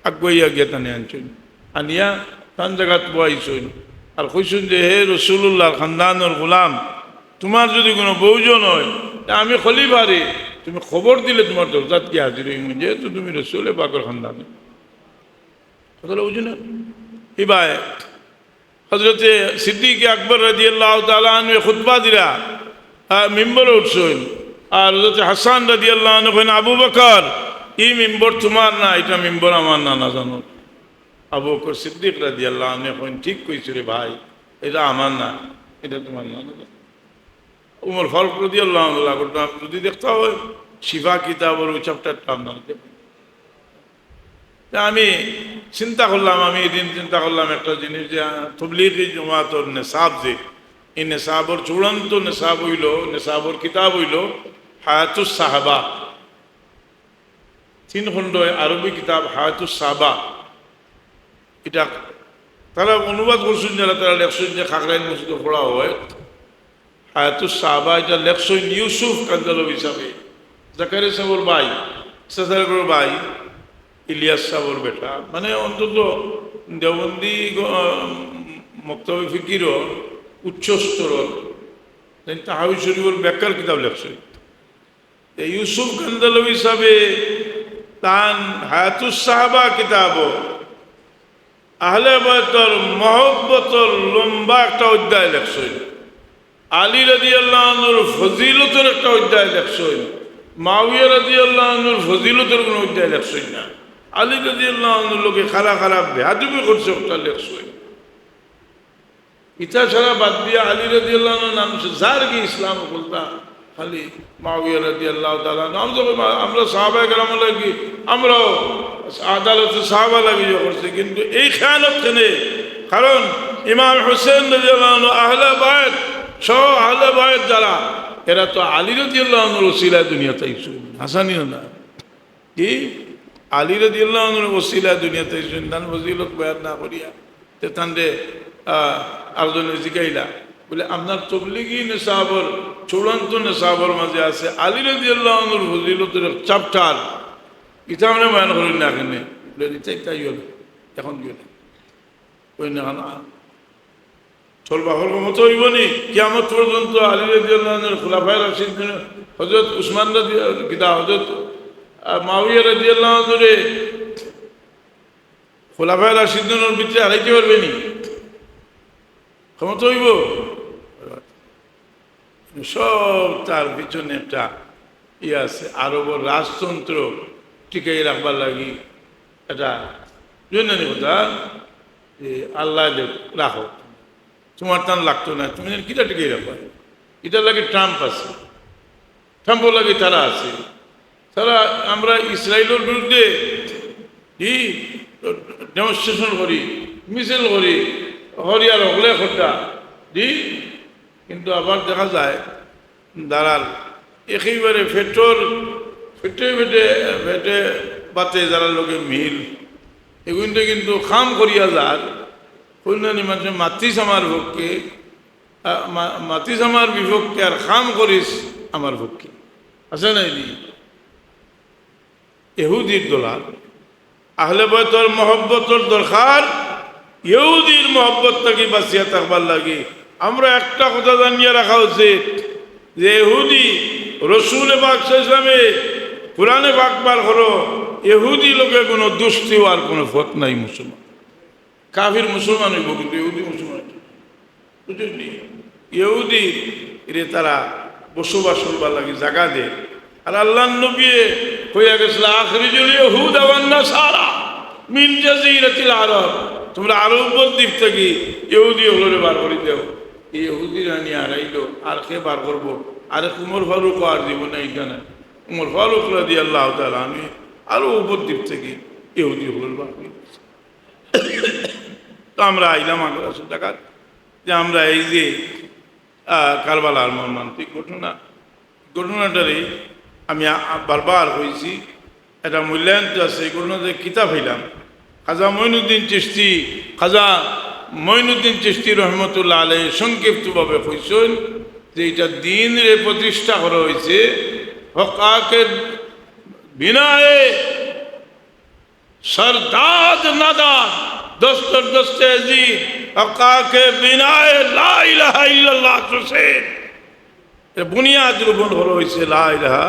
আগুয়াইয়া গিয়া তানে আনছেন, আনিয়া তান জায়গাত বয়াইছেন আর কইছেন যে হে রসুল্লাহ খানদানের গুলাম, তোমার যদি কোনো প্রয়োজন হয় আমি খলিফারে তুমি খবর দিলে তোমার দরজাত কি হাজির হইম, যেহেতু তুমি রসুল পাকের খানদানে, কথা বুঝি না। এবার হযরতে সিদ্দিক আকবর রাদিয়াল্লাহু তাআলা আনহু খুতবা দিলা মিম্বরে উঠছেন, আর হযরতে হাসান রাদিয়াল্লাহু আনহু কইন আবু বকর এই মিম্বর তোমার না, এটা মিম্বর আমার না, না জানো। আবু বকর সিদ্দিক রাদিয়াল্লাহু আনহু কইন ঠিক কইছ রে ভাই, এটা আমার না, এটা তোমার না। উমর ফারুক রাদিয়াল্লাহু আনহু করতে যদি দেখতে হয় শিফা কিতাবের ওই চ্যাপ্টারটা আপনার আমি চিন্তা করলাম, আমি এদিন চিন্তা করলাম একটা জিনিস যে তবলিগি জমাতর নেশাব, যে এই নেশাবর চূড়ান্ত নেশাব হইল, নেশাবর কিতাব হইল হায়াতুস সাহাবা, 3 খণ্ড আরবি কিতাব হায়াতুস সাহাবা। এটা তারা অনুবাদ করছেন, যারা তারা লেখছেন যে খাগড়াইল মসজিদে পড়া হয় হায়াতুস সাহাবা, এটা লেখছেন ইউসুফ কান্দালব হিসাবে, জাকারিয়া সাহেবের ভাই, সাসারের ভাই ইলিয়াস সাহেবের বেটা, মানে অন্তত দেওবন্দি মক্তবে ফিকিরও উচ্চ স্তরের তাহাবি শরীফের ব্যাখ্যার কিতাব লেখছে। ইউসুফ কান্দালবি হিসাবে তান হায়াতুস সাহাবা কিতাব আহলে বাইতের মহব্বতর লম্বা একটা অধ্যায় লেখছেন, আলী রাদিয়াল্লাহু আনহুর ফজিলতের একটা অধ্যায় লেখছেন, মাউইয়া রাদিয়াল্লাহু আনহুর ফজিলতের কোনো অধ্যায় লেখছেন না, আলী রাদিয়াল্লাহু আনহুর লোকে খারাপ খারাপ বেয়াদবি করছে ওটা লেখছেন। ইটা ছাড়া বাদ দিয়ে আলী রাদিয়াল্লাহু আনহু নাম যার কি ইসলাম বলতা খালি মুআবিয়া রাদিয়াল্লাহু তাআলা নাম তো আমরা সাহাবায়ে কেরাম লাগি আমরাও আদালতে সাহাবা লাগি করছে, কিন্তু এই খেয়ানত কেনে? কারণ ইমাম হোসেন রাদিয়াল্লাহু আনহু আহলে বাইত সহ আহলে বাইত যারা, এরা তো আলী রাদিয়াল্লাহু আনহুর ওসিলায় দুনিয়াতে আইছেন, হাসানি না কি? আলী রাদিয়াল্লাহু আনহুর ওসিলায় দুনিয়াতে আইছেন, তান ফজিলত বয়ান না করিয়া তে তানরে আরেকজনে জিগাইলা বলে আপনার তবলিগি নেশাবর চূড়ান্ত নেশাবর মাঝে আছে আলী রাদিয়াল্লাহু আনহুর ফজিলতের চ্যাপ্টার, এটা আমরা বয়ান করি না এখানে বলে দিতে তাই হল এখন গেল ওই না চলবা হল মতো হইব নি কিয়ামত পর্যন্ত আলী রাদিয়াল্লাহু আনহুর খুলাফায়ে রাশিদিন হযরত উসমান রাদিয়াল্লাহু কিদা হযরত মুআবিয়া রাদিয়াল্লাহু আনহুরে খুলাফায়ে রাশিদিনের ভিতরে আড়াইতে পারবে নি? ক্ষমতা হইব? সব তার পিছনে একটা ইয়ে আছে, আরবের রাজতন্ত্র টিকাই রাখবার লাগি এটা জন্যনি কথা যে আল্লাহ রাখো, তোমার টান লাগতো না, তুমি কিটা টিকাই রাখবা? এটার লাগে ট্রাম্প আছে, ট্রাম্পও লাগে তারা আছে, তারা আমরা ইসরায়েলের বিরুদ্ধে ডেমনস্ট্রেশন করি, মিছিল করি, হরিয়ার হলে খোটা কিন্তু আবার দেখা যায় দাঁড়াল একেবারে ফেটে ফেটে বাতে যারা লোকে মিল এগুলো কিন্তু খাম করিয়া যার কন্যানি মানুষ মাতিস আমার পক্ষে, মাতিস আমার বিপক্ষে আর খাম করিস আমার পক্ষে, আছে নাই নি? ইহুদির দলাল আহলে বাইতের মহব্বতের দরকার, ইহুদির মহব্বত থাকি বাঁচিয়া থাকবার লাগে। আমরা একটা কথা জানিয়ে রাখা উচিত যে ইহুদি রসুল পাক ইসলামে কোরআনে পাকবার হলো ইহুদি লোকে কোনো দুষ্টি আর কোনো ফত নাই মুসলমান, কাফির মুসলমান হইব কিন্তু ইহুদি মুসলমান বুঝলি? ইহুদি রে তারা বসবাস করবার লাগে জায়গা দে, আর আল্লাহ নবী হইয়া গেছিল আখরিজুল ইহুদ ওয়ান নাসারা মিন জাজিরাতিল আরব, তোমরা আরব দ্বীপ থেকে ইহুদি হলরে বার করে দেও। এই ইহুদিরা নিয়ে আড়াইলো আর কে বার করবো? আরে উমর ফারুক আর দিব না, এইটা না, উমর ফারুক রাদিয়াল্লাহু তাআলা আমি আরো উপর দ্বীপ থেকে ইহুদি হলর বার করে। তো আমরা আইলাম আগ্রা টাকার যে আমরা এই যে কারবালার মর্মান্তিক ঘটনাটারে আমি বারবার হয়েছি, এটা মূল্যায়ন আছে, এই ঘটনাতে কিতাব হইলাম খাজা মঈনুদ্দিন চিশতি রহমতুল্লাহ আলাইহি সংক্ষিপ্তভাবে কইছেন যে এটা দ্বীনের প্রতিষ্ঠা করা হয়েছে হকাকের বিনায়ে সরদাদ নাদাদ দস্তর দস্তেজি হকাকে বিনায়ে লা ইলাহা ইল্লাল্লাহ হোসেন, বুনিয়াদ রূপণ করা হয়েছে লা ইলাহা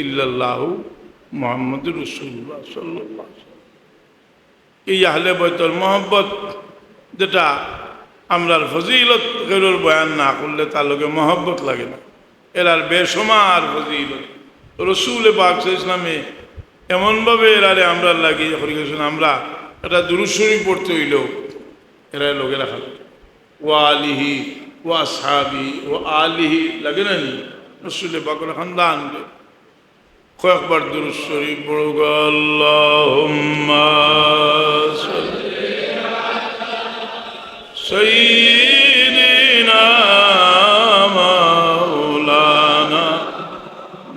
ইল্লাল্লাহু মুহাম্মাদুর রাসূলুল্লাহ সাল্লাল্লাহু আলাইহি ওয়াসাল্লাম। এই আহলে বাইতুল মহব্বত যেটা আমরার ফজিলত গেরুর বয়ান না করলে তার লোকে মহব্বত লাগে না, এরার বেসমার ফজিলত রসুল পাক ইসলামে এমনভাবে এরারে আমরা লাগিয়ে গেছেন, আমরা এটা দুরূদ শরীফ পড়তে হইলেও এরা লোকেরা খাবে ও আলিহি ও আসহাবি ও আলিহি লাগে না নি রসুল পাকের খানদান কয়েকবার দুরূদ শরীফ পড়ো আল্লাহুম্মা সাইয়্যিদিনা মাওলানা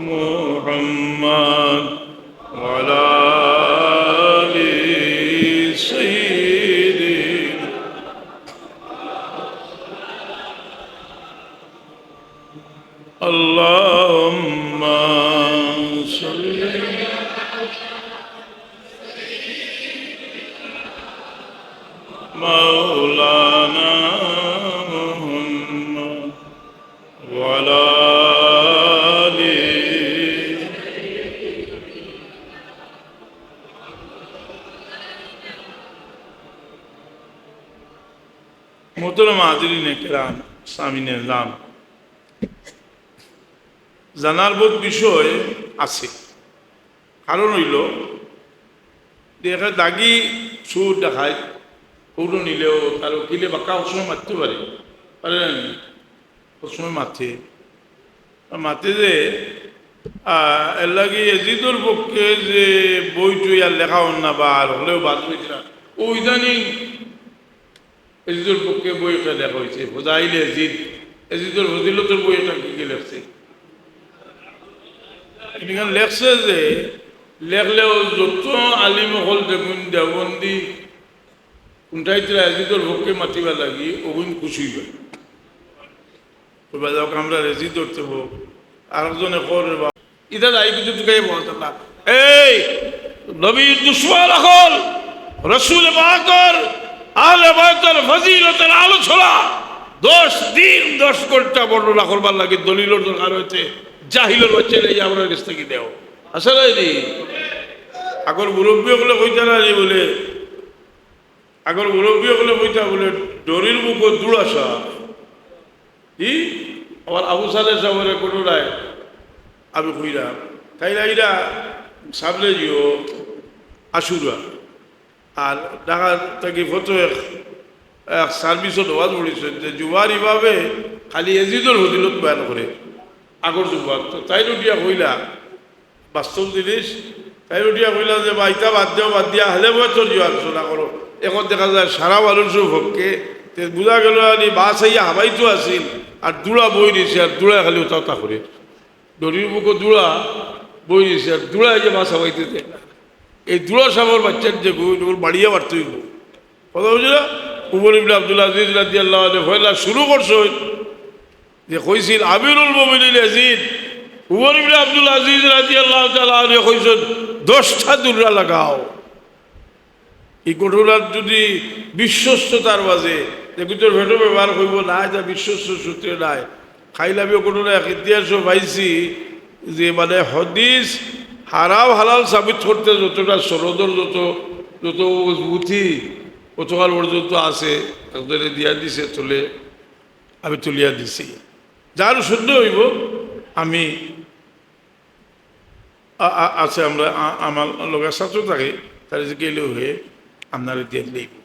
মুহাম্মদ ওয়া আলা আলি সাইয়্যিদিনা আল্লাহুম্মা সাল্লি মাওলানা মুহাম্মদ ওয়া আলা আলি মোহতরম হাজিরিন কেরাম সামিনে নাম জানার বোধ বিষয় আছে, কারণ হইল দেখা দাগি সুর দেখায় সৌর নিলেও তার উকিলে বাঁকা সময় মারতে পারে পারেন সময় মাথে মাথে যে এর লাগে এজিদর পক্ষে যে বইটই আর লেখা হন না বা আর হলেও বাদ হয়েছে না ও ইদানিং এজিদর পক্ষে বই একটা লেখা হয়েছে ফজাইলে এজিদর ফজিলতর বই এটা কি লেখছে এখানে লেখছে যে লেখলেও যত আলিম হল দেখুন দেওবন্দি কোনটাইতে এজিদর পক্ষে মাতিবা লাগি ওগুন খুশি হইবা যাওক আমরা রেজি ধরতে হোক আরেকজনে করে ইদা যাই কিছু তুকে বলতে না এই নবীর দুশ্মন হল রসুল পাকের আহলে বাইতের ফজিলতের আলোচনা 10 দিন 10 ঘন্টা বর্ণনা করবার লাগে দলিলের দরকার হইছে জাহিলের বাচ্চা এই আমরা কাছ থেকে দেও আসলে এই আগর মুরব্বী হলে কইতা না বলে আগর মুরব্বী হলে কইতা বলে ডরির মুখ দুড়াসা কি আবার আবু সালের সামনে কোনো নাই আমি কইরা তাই এরা সামনে জিও আশুরা আর ঢাকা থেকে ফটো এক সার্ভিসও দোয়াজ পড়েছে যে জুয়ারিভাবে খালি এজিদর হদিলত বয়ান করে আগর যুবার তো তাই রুটিয়া কইলা বাস্তব জিনিস তাই রুটিয়া কইলা যে বাইতা বাদ দিয়া হলে বছর জুয়া আলোচনা করো এখন দেখা যায় সারা মানুষের পক্ষে বোঝা গেল আনি বাস আইয়া হাবাইতো আসিল আর দুড়া বই দিয়েছে আর দুড়া খালি ওতা করে দড়ির বুকো দুড়া বই দিয়েছে আর দুড়া যে বাস হাবাইতে এই দুড়া সাবর বাচ্চার যে গুড় বাড়িয়ে বাড়তে হইব কথা বুঝলি না উমর ইবনে আব্দুল আজিজ রাদিয়াল্লাহু আনহু ফয়লা শুরু করছে যে কইছিল আমিরুল মুমিনিন ইয়াজিদ উমর ইবনে আব্দুল আজিজ রাদিয়াল্লাহু তাআলা আনহু কইছেন 10টা দুড়া লাগাও এই ঘটনার যদি বিশ্বস্ততার বাজে দেখুন ভেটো ব্যবহার করব না যা বিশ্বস্ত সূত্রে নাই খাইলামিও ঘটনা এক ইতিহাসও পাইছি যে মানে হদিস হারাম হালাল সাবিত করতে যতটা সরদর যত বুথি কতকাল পর্যন্ত আছে একজনে দিয়া দিছে তুলে আমি তুলিয়া দিছি যার শুদ্ধ হইব আমি আছে আমরা আমার লোকের সাথে থাকে তার যে গেলেও হয়ে আপনারা দিয়ে লিখব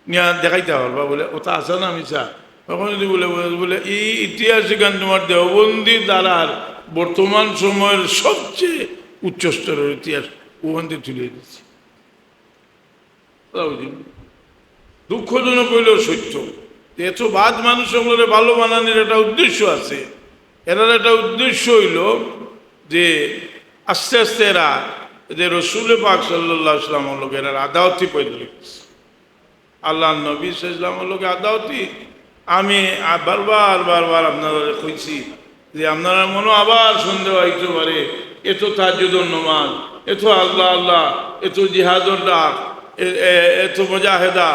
নিয়ে দেখাইতে পারবা বলে ওটা আছে না আমি চা তখন যদি বলে বলে এই ইতিহাস গান তোমার দেওবন্দি দ্বারার বর্তমান সময়ের সবচেয়ে উচ্চ স্তরের ইতিহাস ওখান থেকে তুলে দিচ্ছি দুঃখজনক হইলেও সত্য এত বাদ মানুষ সকলের ভালো বানানোর একটা উদ্দেশ্য আছে এরার একটা উদ্দেশ্য হইল যে আস্তে আস্তে এরা যে রসুল পাক সাল্লাল্লাহু আলাইহি ওয়াসাল্লাম লোক এরা আদাওয়াতি পয়দা লিখছে আল্লাহ নবী সাল্লাল্লাহু আলাইহি লোকে আদাওয়াতি আমি বারবার আপনারা কইছি যে আপনারা মনে আবার সন্দেহ হইতে পারে এত তাহাজ্জুদের নামাজ এত আল্লাহ আল্লাহ এত জিহাদর ডাক এত মুজাহিদা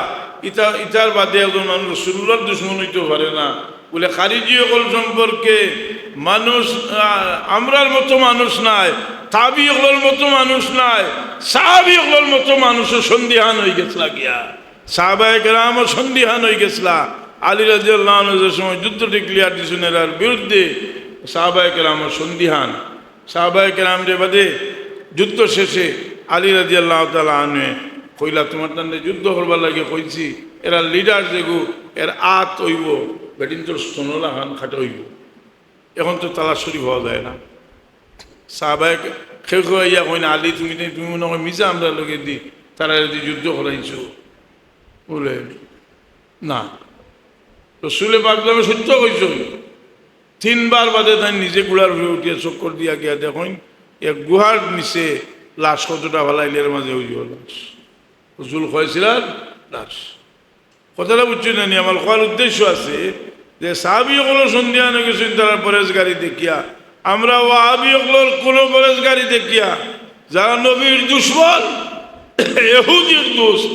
ইতার বাদে একজন মানুষ রাসূলুল্লাহর দুশমন হইতে পারে না বলে খারিজি হল সম্পর্কে মানুষ আমরার মতো মানুষ নাই তাবি হলোর মতো মানুষ নাই সাহাবি হলোর মতো মানুষও সন্দিহান হয়ে গেছিল গিয়া সাহাবায়ে কেরামও সন্দিহান হয়ে গেছিল আলী রাদিয়াল্লাহু আনহু যে সময় যুদ্ধ ডিক্লেয়ার দিয়েছেন এর বিরুদ্ধে সাহাবায়ে কেরামও সন্দিহান সাহাবায়ে কেরামরে বাদে যুদ্ধ শেষে আলী রাদিয়াল্লাহু তাআলা আনহু কইলা তোমার তান্ডে যুদ্ধ করবার লাগে কইছি এরা লিডার যেগু এর আত হইব বেটিন তোর স্তনলা খান খাটা হইব এখন তো তালাশরি হওয়া যায় না সাহাবায়ে খেয়ে ইয়া কই না আলী তুমি মনে হয় মিজা আমরা লোকে দি তারা যদি যুদ্ধ করাইছো বলে না রসুলে পাকলামে সত্য কইছ 3 বার বাদে তাই নিজে গুড়ার হয়ে উঠিয়ে চক্কর দিয়া গিয়া দেখুন এক গুহার নিচে লাশ কতটা ভালাইলের মাঝে হইব লাশ রসুল কয়েছিলেন লাশ কথাটা বুঝছি না আমার কোয়ার উদ্দেশ্য আছে যে সাহাবি হলো সন্ধিয়ান হয়ে গেছেন তারা পরেশগারি দেখিয়া আমরা ওয়াহাবি হলোর কোনো পরেশগারি দেখিয়া যারা নবীর দুশ্মন ইহুদির দোস্ত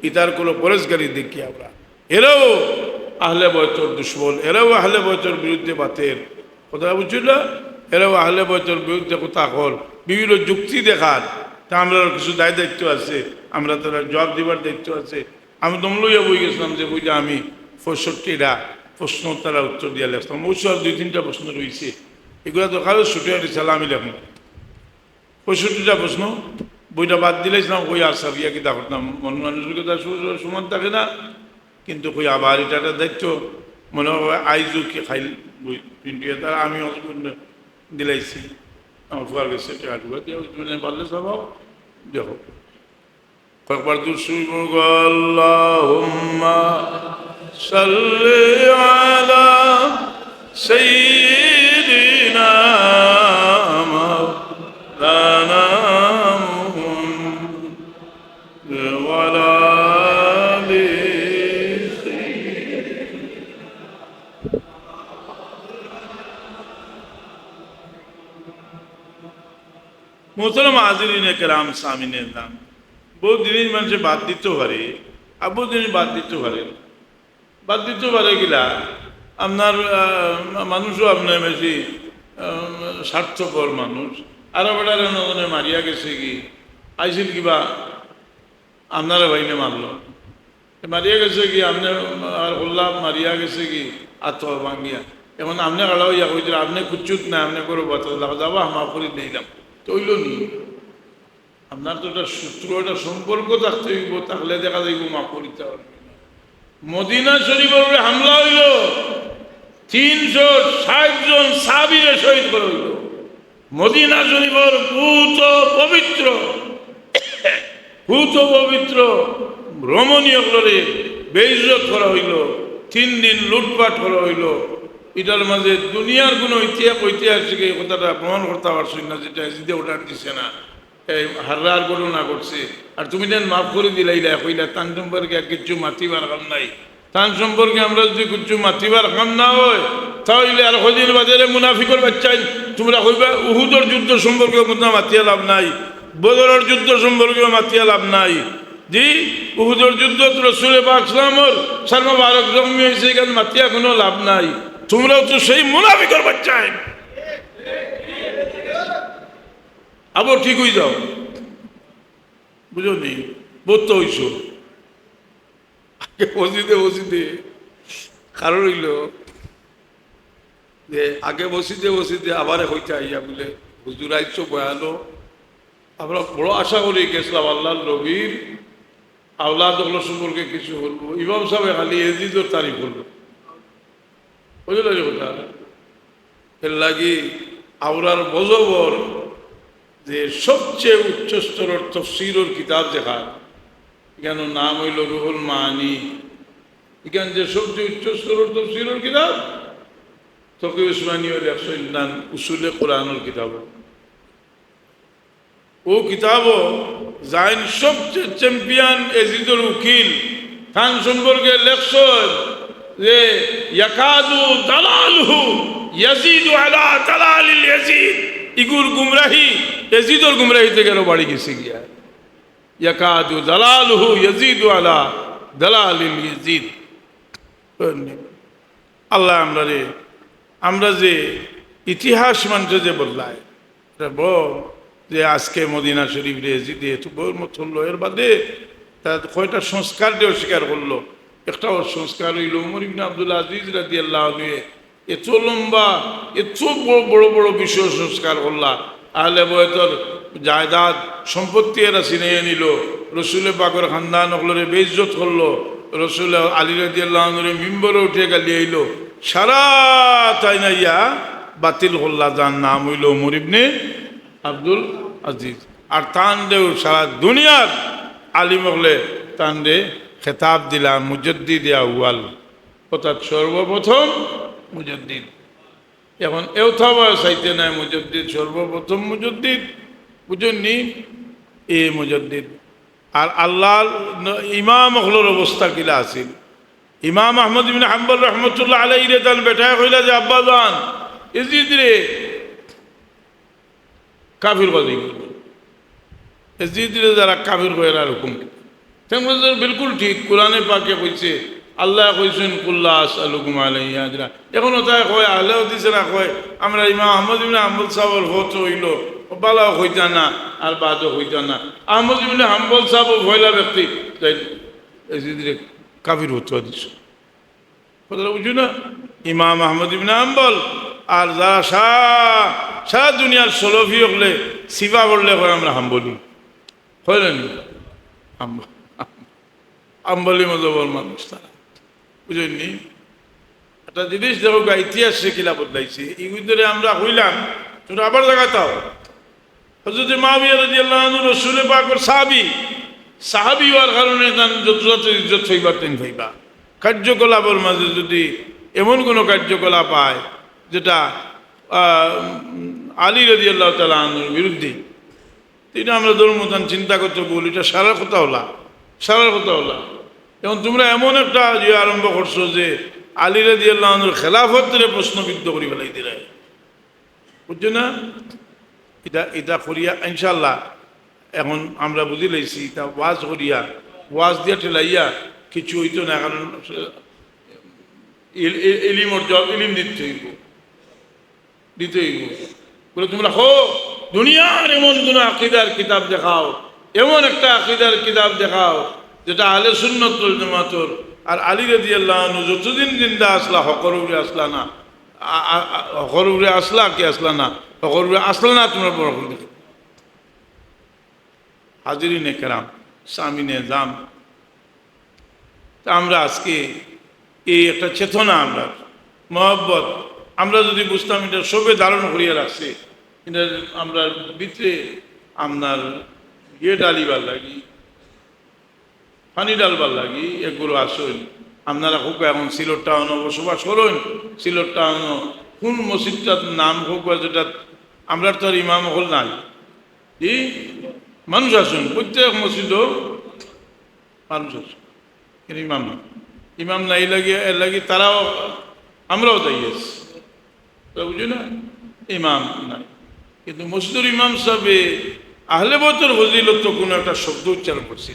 ইতার কোনো পরেশগারি দেখিয়া আমরা এরাও আহলে বয়তর দুশ্মন এরাও আহলে বয়তর বিরুদ্ধে বাতের কথা বুঝছি না এরাও আহলে বয়তর বিরুদ্ধে কথা কল বিভিন্ন যুক্তি দেখার তা আমরা কিছু দায়িত্ব আছে আমরা তারা জবাব দেবার দায়িত্ব আছে আমি দমলইয়া বই গেছিলাম যে বইটা আমি 65টা প্রশ্ন তারা উত্তর দিয়ে লেখতাম অবশ্য 2-3টা প্রশ্ন রয়েছে এগুলো তো কারো ছুটে সালা আমি লেখব 65টা প্রশ্ন বইটা বাদ দিলেছিলাম কই আর সাবিয়া কিতা করতাম মন মানুষের কথা সমান থাকে না কিন্তু কই আবার এটা একটা দায়িত্ব মনে হয় আইজু কি খাইল বই পিন্টু তার আমি দিলাইছি আমার ফুয়ার গেছে টাকা দিয়ে পারলে সবাও দেখো কয়েকবার দূর শুরু আল্লাহুম্মা সাল্লি আলা সাইয়্যিদিনা মাওলানা ওয়া আলা আলি মোহতারাম হাজিরিনে কেরাম সামিনের নাম বহু জিনিস মানুষে বাদ দিতে পারে আর বহু জিনিস বাদ দিতে পারে বাদ দিতে পারে গিলা আপনার মানুষও আপনার বেশি স্বার্থপর মানুষ আরো বেটারে নজনে মারিয়া গেছে কি আইসিল কিবা আপনারা ভাইনে মারল মারিয়া গেছে কি আপনি আর উল্লাহ মারিয়া গেছে কি আত্ম ভাঙ্গিয়া এখন আপনি কালা হইয়া কইছিল আপনি কুচুত না আপনি করো বাচ্চা যাবো আমার করে দিলাম তৈল নি আপনার তো একটা সূত্র একটা সম্পর্ক থাকতে হইব তাহলে দেখা যাইব মাফ করিতে পারবে মদিনা শরীফের হামলা হইল 360 জন সাহাবীরে শহীদ করা হইল মদিনা শরীফের পূত পবিত্র রমণীয় করে বেইজ্জত করা হইল 3 দিন লুটপাট করা হইল এটার মাঝে দুনিয়ার কোনো ঐতিহাসিক এই কথাটা প্রমাণ করতে পারছি না যেটা এজিদে ওঠার দিচ্ছে না এই হার্রার ঘটনা করছে আর তুমি দেন মাফ করে দিলাইলা কইলা তান সম্পর্কে কিছু মাতিবার কাম নাই তান সম্পর্কে আমরা যদি কিছু মাতিবার কাম না হয় তাহলে আর হদিন বাজারে মুনাফিকর বাচ্চাই তোমরা কইবা উহুদের যুদ্ধ সম্পর্কে কথা মাতিয়া লাভ নাই বদরের যুদ্ধ সম্পর্কে মাতিয়া লাভ নাই জি উহুদের যুদ্ধ রাসূল পাক সাল্লাল্লাহু সর্ববারক জমি হয়েছে এখানে মাতিয়া কোনো লাভ নাই তোমরাও তো সেই মুনাফিকর বাচ্চাই আবার ঠিক হয়ে যাও বুঝো নি বোধ তো হইছ বসিতে কারণ হইল যে আগে বসিতে আবার হইতে আইয়া বলে হুজুর আইছ বয়ানো আমরা বড় আশা করি গেছিলাম আল্লাহ নবীর আওলাদ ওগুলো সম্পর্কে কিছু বলবো ইমাম সাহেব খালি এজিদর তারিফ করলো বুঝল কথা এর লাগি আওরার বজবর যে সবচেয়ে উচ্চ স্তরের তফসিরের কিতাব দেখা এখানে নাম হইল রুহুল মানি এখানে যে সবচেয়ে উচ্চ স্তরের তফসিরের কিতাব তকি উসমানীয় নাম উসুলে কোরআনের কিতাব ও কিতাবও জাইন সবচেয়ে চ্যাম্পিয়ন এজিদুল উকিল খান সম্পর্কে লেখছেন যে ইয়াকাদু দালালহু ইয়াজিদু আলা দালালিল ইয়াজিদ ইগুর গুমরাহি ইয়াজিদুল গুমরাহি থেকে আরো বাড়ি গেছে গিয়া ইয়াকাদু দালালহু ইয়াজিদু আলা দালালিল ইয়াজিদ আল্লাহ আমরা যে ইতিহাস মানুষ যে বদলায় যে আজকে মদিনা শরীফ রেজিদে এত বউর মত হলো এর বাদে তার কয়টা সংস্কার দিয়ে অস্বীকার করলো একটা সংস্কার হইল উমর ইবনে আব্দুল আজিজ রাদিয়াল্লাহু আনহু এত লম্বা এত বড় বড় বিষয় সংস্কার করলা আহলে বয়তর জায়দাদ সম্পত্তি এরা ছিনিয়ে নিল রসুল পাকের খানদান হলরে বেইজ্জত করলো রসুল আলী রাদিয়াল্লাহু আনহু মিম্বরে উঠে গালি আইল সারা তাই না ইয়া বাতিল করলা যার নাম হইল উমর ইবনে আব্দুল আজিজ আর তান দেও সারা দুনিয়ার আলিম হলে তান দে খেতাব দিলা মুজদ্দিদ আউয়াল অর্থাৎ সর্বপ্রথম মুজদ্দিদ এখন এওথা বয়স আইতে নাই মুজদ্দিদ সর্বপ্রথম মুজদ্দিদ বুঝুননি এ মুজদ্দিদ আর আল্লাহর ইমাম হলোর অবস্থা কিলা আছিল ইমাম আহমদ ইবনে হাম্বল রহমতুল্লাহ আলাইহি রে তান বেটায় কইলা যে আব্বা জান ইজিদ রে কাফির বাজি এজিদরে যারা কাফির কয় আর হুকুম তেমন বিলকুল ঠিক কোরআনে পাকে কইছে আল্লাহ কইছেন কুল্লা আসআলুকুম আলাইহি আজরা এখন তাই কয় আহলে হাদিসরা কয় আমরা ইমাম আহমদ ইবনে হাম্বল সাহেবের হত হইল বালাও হইতা না আর বাদও হইতা না আহমদ ইবনে হাম্বল সাহেব ভয়লা ব্যক্তি তাই এজিদরে কাফির হতো দিছ কথাটা বুঝো না ইমাম আহমদ ইবনে হাম্বল আর যারা সারা দুনিয়ার সলফি হলে সিফা বললে হয় আমরা হাম্বলি হইলেনি আম্বালি মজবর মানুষ তারা বুঝেননি। একটা জিনিস দেখো ইতিহাস সে কিলা বদলাইছে এই ভিতরে আমরা হইলাম তোরা আবার জায়গাটাও হযরত মুআবিয়া রাদিয়াল্লাহু আনহু রাসূল পাকের সাহাবী হওয়ার কারণে তার যত ইজ্জত হইবার তেন হইবা। কার্যকলাপের মাঝে যদি এমন কোনো কার্যকলাপ পায় যেটা আলী রাদিয়াল্লাহু তাআলা আনহুর বিরুদ্ধে, এটা আমরা ধর্মতান চিন্তা করতে বলি এটা সারার কথা হলা এবং তোমরা এমন একটা ইয়ে আরম্ভ করছো যে আলী রাদিয়াল্লাহু আনহুর খেলাফতের প্রশ্নবিদ্ধ করি ফেলাই দিলে, বুঝছো না? এটা করিয়া ইনশাল্লাহ এখন আমরা বুঝি লাইছি তা ওয়াজ দিয়া ঠেলাইয়া কিছু হইতো না, কারণ ইলিম দিতে হইব বলে তোমরা হো দুনিয়ার এমন কোনো আকিদার কিতাব দেখাও, এমন একটা আকিদার কিতাব দেখাও যেটা আহলে সুন্নাত ওয়াল জামাতর আর আলী রাদিয়াল্লাহু আনহু যতদিন জিন্দা আসলা হকর উপরে আসলা না, হকর উপরে আসলা কি আসলা না, হকর উপরে আসলা না তোমরা বড় করে দেখো। হাজিরিনে কেরাম সামিনে জাম, তা আমরা আজকে এই একটা চেতনা আমরা মহব্বত আমরা যদি বুঝতাম এটা সবে ধারণ করিয়া রাখছে, এটা আমরা ভিতরে আপনার ডালিবার লাগি পানি ডালবার লাগি এগুলো আসুন। আপনারা খুব এখন সিলেট টাউন বসবাস করুন, সিলেট টাউন কোন মসজিদটার নাম হোক যেটা আমরা তো আর ইমাম হল নাই, এই মানুষ আসুন প্রত্যেক মসজিদও মানুষ আসুন, ইমাম নাই লাগে এর লাগে তারাও আমরাও যাইয়েছি বুঝি না, ইমাম নাই কিন্তু মসজিদের ইমাম সাহেবে আহলে বয়তের ফজিলত তো কোনো একটা শব্দ উচ্চারণ করছি,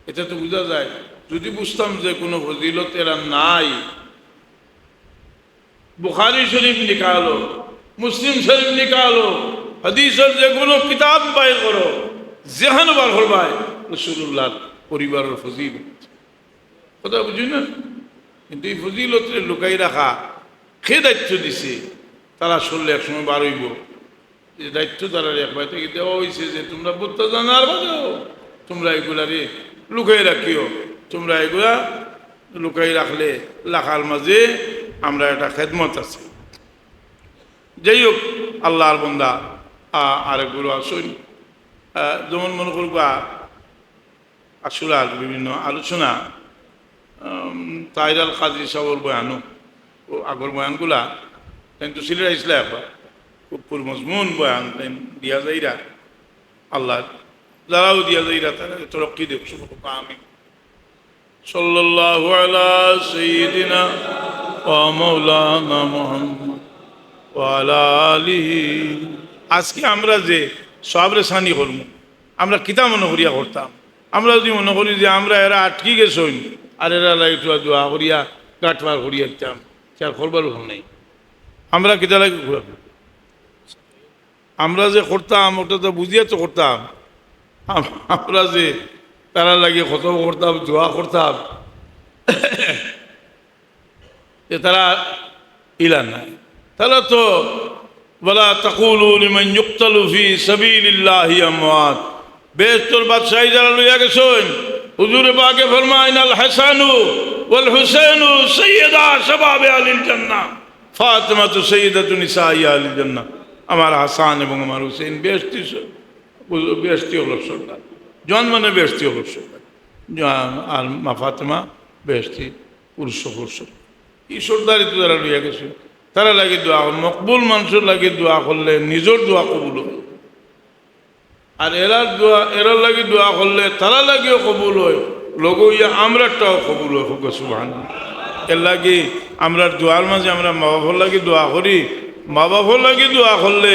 এটা তো বোঝা যায়। যদি বুঝতাম যে কোনো ফজিলত এরা নাই, বুখারী শরীফ নিকালো, মুসলিম শরীফ নিকালো, হাদিসের যে কোনো কিতাব বাইর করো, যেখানে বার করবাই রাসূলুল্লাহর পরিবারের ফজিলত, কথা বুঝি না? কিন্তু এই ফজিলতের লুকাই রাখা কে দায়িত্ব দিছে তারা শুনলে একসময় বার হইব, যে দায়িত্ব তারা একবার থেকে দেওয়া হয়েছে যে তোমরা বুঝতে জানার বাজাও, তোমরা এগুলারে লুকাই রাখিও, তোমরা এগুলা লুকাই রাখলে রাখার মাঝে আমরা একটা খেদমত আছে। যাই হোক আল্লাহর বন্দা আরেকগুলো আসুন, যেমন মনে করবা আসুরার বিভিন্ন আলোচনা তাহির আল কাদরি সাহর বয়ানও ও আগর বয়ানগুলা কিন্তু সিলেট ইসলা একবার খুব মজমুন বয়ান দিয়া যাইরা আল্লাহ যারাও দিয়া যাইরা তারা তরক্কি দেখছো আমি সাল্লাল্লাহু আলা সাইয়্যিদিনা ওয়া মাওলানা মুহাম্মদ ওয়া আলা আলিহি। আজকে আমরা যে সবরে সানি করবো আমরা কিতা মনে করিয়া করতাম, আমরা যদি মনে করি যে আমরা এরা আটকি গেছই আর এরা লাইটুয়া দোয়া করিয়া কাটমার করিয়া দিতাম, চার করবার ওখান নেই, আমরা কিতা লাগে আমরা যে করতাম ওটা তো বুঝিয়া তো করতাম, আমরা যে তারা লাগে কত করতাম দোয়া করতাম যে তারা ইলান নাই, তাহলে তো বলা তাকুলু লিমান ইউকতালু ফি সাবিলিল্লাহি আমওয়াত, বেহেশতের বাদশাহী যারা লইয়া গেছেন হুজুরে পাকে ফরমায়েন আল হাসানু ওয়াল হুসাইনু সাইয়্যিদা শাবাবে আহলিল জান্নাহ ফাতিমাতু সাইয়্যিদাতু নিসাই আহলিল জান্নাহ, আমার হাসান এবং আমার হুসেন বেহেশতি হলো সর্দার, জন্মনে বেহেশতি হলো সর্দার, আর মা ফাতেমা বেহেশতি পুরুষ এই সর্দারি তো যারা লইয়া গেছে তারা লাগে দোয়া, মকবুল মানুষের লাগে দোয়া করলে নিজের দোয়া কবুল হয়, আর এরার লাগে দোয়া করলে তারা লাগেও কবুল হয়, লগইয়া আমরাটাও কবুল হয়। হোক সুবহানাল্লাহ। এর লাগে আমরা দোয়ার মাঝে আমরা মা বাবার লাগে দোয়া করি, মা বাবার লাগে দোয়া করলে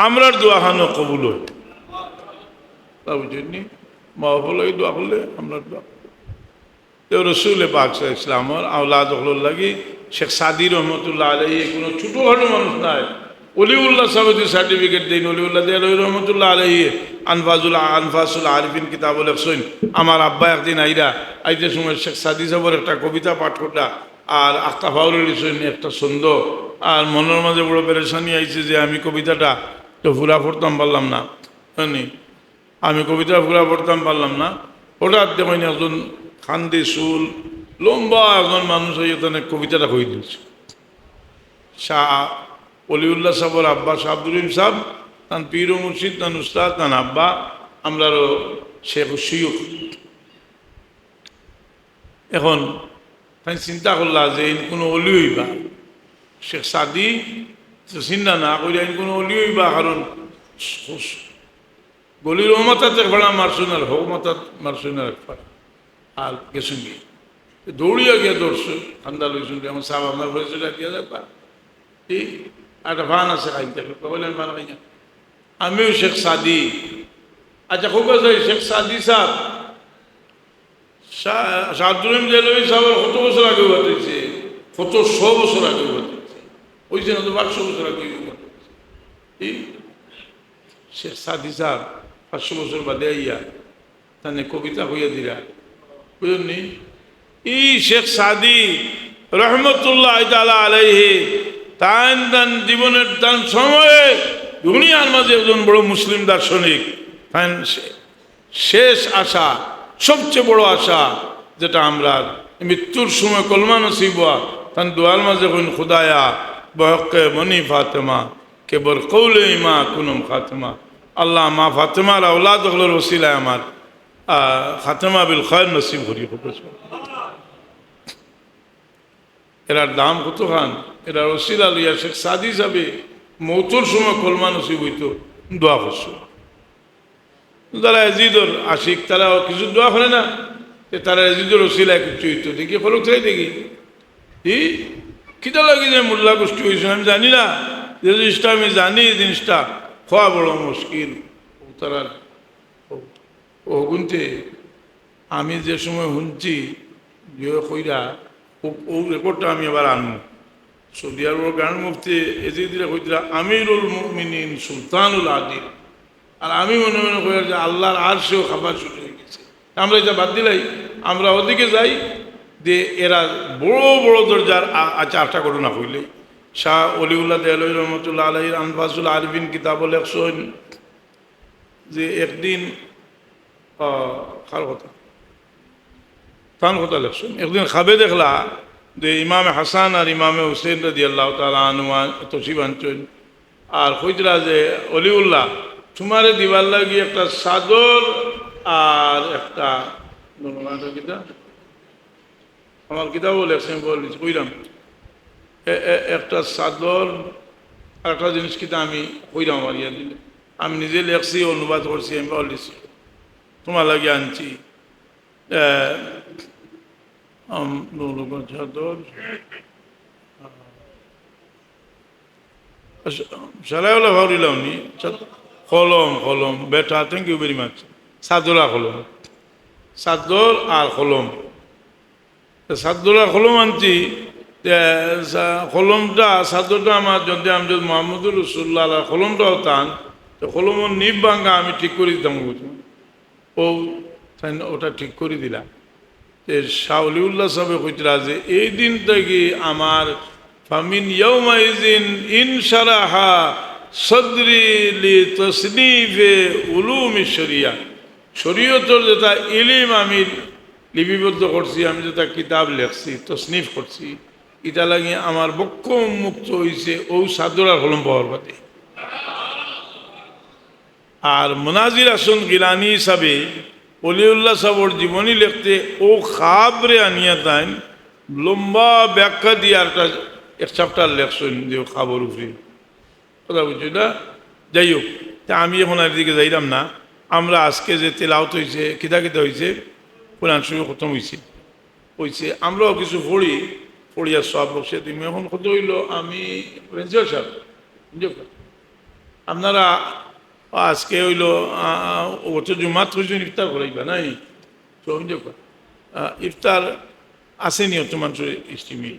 আমরার দোয়া খানো কবুল হয়, তা বুঝেননি? মা বাবার লাগে দোয়া করলে আমরা দোয়া তো রসুল পাক ইসলামর আওলাদ হল লাগি শেখ সাদি রহমতুল্লাহ আলাইহি কোনো ছোটোখাটো মানুষ নাই, অলিউল্লাহ সাহেবের সার্টিফিকেট দিন, অলিউল্লাহ দিয়ালহি রহমতুল্লাহ আলাইহি আনফাসুল আরিফিন কিতাব লেখছেন। আমার আব্বা একদিন আইতে সময় শেখ সাদি সাহেবের একটা কবিতা পাঠ করলা আর আখতাফাউল লিখছেন একটা ছন্দ, আর মনের মাঝে বড় পেরেশানি আইছে যে আমি কবিতাটা তো পুরা পড়তাম পারলাম না, আমি কবিতা পুরা পড়তাম পারলাম না, হঠাৎ দেখুন একজন খান্দি চুল লম্বা একজন মানুষ হয়ে তানে কবিতাটা কই দিয়েছে। শাহ অলিউল্লাহ সাহেবর আব্বা শাহ আব্দুল রহিম সাহেব, তান পীর ও মুর্শিদ, তান উস্তাদ, তান আব্বা, আমরারও শেখ শিয়ুখ। এখন তাই চিন্তা করলা যে ইন কোনো অলি হইবা, শেখ সাদি চিন্তা না করি আইন কোনো অলি হইবা, কারণ গলির ও মাথাতে ভাড়া মারছুন আর হোক মাথাত মারছুন আর গেছুন গিয়ে দৌড়িয়া গিয়ে দৌড়ছো ঠান্ডা লইছুন আমার সাহেব আপনার হয়েছে দিয়া যাবা এই একটা ভান আছে খাইতে বললেন ভান খাই না। আমিও শেখ সাদি, আচ্ছা খুব আছে শেখ সাদি সাহেব শাহদুলিম জেলবি সাহেবের কত বছর আগে বাতিছে, কত 100 বছর আগে বাতিছে, ওই জন্য তো 500 বছর আগে বাতিছে। এই শেখ সাদি সাহেব 500 বছর বাদে আইয়া তানে কবিতা হইয়া দিলা বুঝলি। এই শেখ সাদি রহমতুল্লাহ তাআলা আলাইহি তান তান জীবনের তান সময়ে দুনিয়ার মাঝে একজন বড় মুসলিম দার্শনিক, তান শেষ আশা সবচেয়ে বড় আশা যেটা আমরা মৃত্যুর সময় কলমা নসিব হওয়া, তান দোয়ার মাঝে কইন খুদায়া বহকে মনি ফাতেমা কেবল কৌলে ইমা কুনম খাতেমা, আল্লাহ মা ফাতেমার আওলাদ হলোর ওসিলায় আমার খাতেমা বিল খয়র নসিব করি। এরার দাম কত খান, এরার ওসিলা লইয়া শেখ সাদি যাবে মৌতর সময় কলমা নসিব হইতো দোয়া করছো। যারা এজিদর আশিক তারা কিছু দোয়া করে না, তারা এজিদর ওসিলায় কিছু হইতো দেখি ফলক চাই দেখি এই কিতা লাগে যে মোল্লা গোষ্ঠী হয়েছে আমি জানি না, যে জিনিসটা আমি জানি জিনিসটা খোয়া বড় মুশকিল। তারা ও গুনতে আমি যে সময় শুনছি যে কইরা ও রেকর্ডটা আমি আবার আনবো। সৌদি আরবের গ্রান্ড মুফতি এজিদিরা কইরা আমিরুল মুমিনিন সুলতানুল আদিল, আর আমি মনে মনে করি যে আল্লাহর আর সেও খাবার শুরু হয়ে গেছে। আমরা এটা বাদ দিলাই, আমরা ওদিকে যাই যে এরা বড় বড় দরজার চারটা ঘটনা হইলে শাহ অলিউল্লাহ দেয়ালই রহমতুল্লাহ আলাইহির আনফাসুল আরবিন কিতাব লেখছেন যে একদিন কার কথা তার কথা লেখছেন, একদিন খাবে দেখলা যে ইমামে হাসান আর ইমামে হুসেন রাদিয়াল্লাহু তাআলা আনহু তশরিফ আনছেন, আর কইতরা যে অলিউল্লাহ তোমারে দিবার লাগি একটা চাদর আর একটা আমার কিতাবও লেখছেন বলেছি কইলাম একটা চাদর আর একটা জিনিস কিতা আমি কইলাম আমার ইয়া দিলে আমি নিজে লেখছি অনুবাদ করছি আমি বলেছি তোমার লাগে আনছি চাদর সালাইওয়ালা ভাবলাম নি কলম কলম বেটা থ্যাংক ইউ ভেরি মাচ। চাদর আর কলম, চাদর আর কলম, চাদর আর কলম আনছি। কলমটা চাদরটা আমার যদি আমি যদি মোহাম্মদুর রসুল্লাহ কলমটাও টান তো কলমের নিব ভাঙ্গা আমি ঠিক করে দিতাম, ও ওটা ঠিক করে দিলাম। শাহ অলিউল্লাহ সাহেব কইতরা যে এই দিন থেকে আমার ফামিন ইয়াউমাইজিন ইনশারাহা সদরি লি তসনিফে উলুমি শরিয়া, শরীয়তের যেটা ইলিম আমি লিপিবদ্ধ করছি, আমি যেটা কিতাব লেখছি তসনিফ করছি, এটা লাগে আমার বক্ষ মুক্ত হয়েছে ও সাদরা কলম পাওয়ার পাতে। আর মুনাজির আসন গিলানি হিসাবে অলিউল্লাহ সাহেবর জীবনী লিখতে ও খাবরে আনিয়া তাই লম্বা ব্যাখ্যা দিয়ে একটা এক চ্যাপ্টার লেখছেন যে খাবর উপরে কথা বুঝছি না। যাই হোক, তা আমি এখন আর দিকে যাইলাম না। আমরা আজকে যে তেলাওত হয়েছে কিতা কিতা হয়েছে কোরআন শরীফ খতম হয়েছে আমরাও কিছু পড়িয়া সব বসে তুমি এখন কত হইল আমি রেঞ্জার সাহেব আপনারা আজকে হইল জুমাত হয়েছেন ইফতার করাইবা নাই তো ইফতার আসেনি তোমার স্টিমি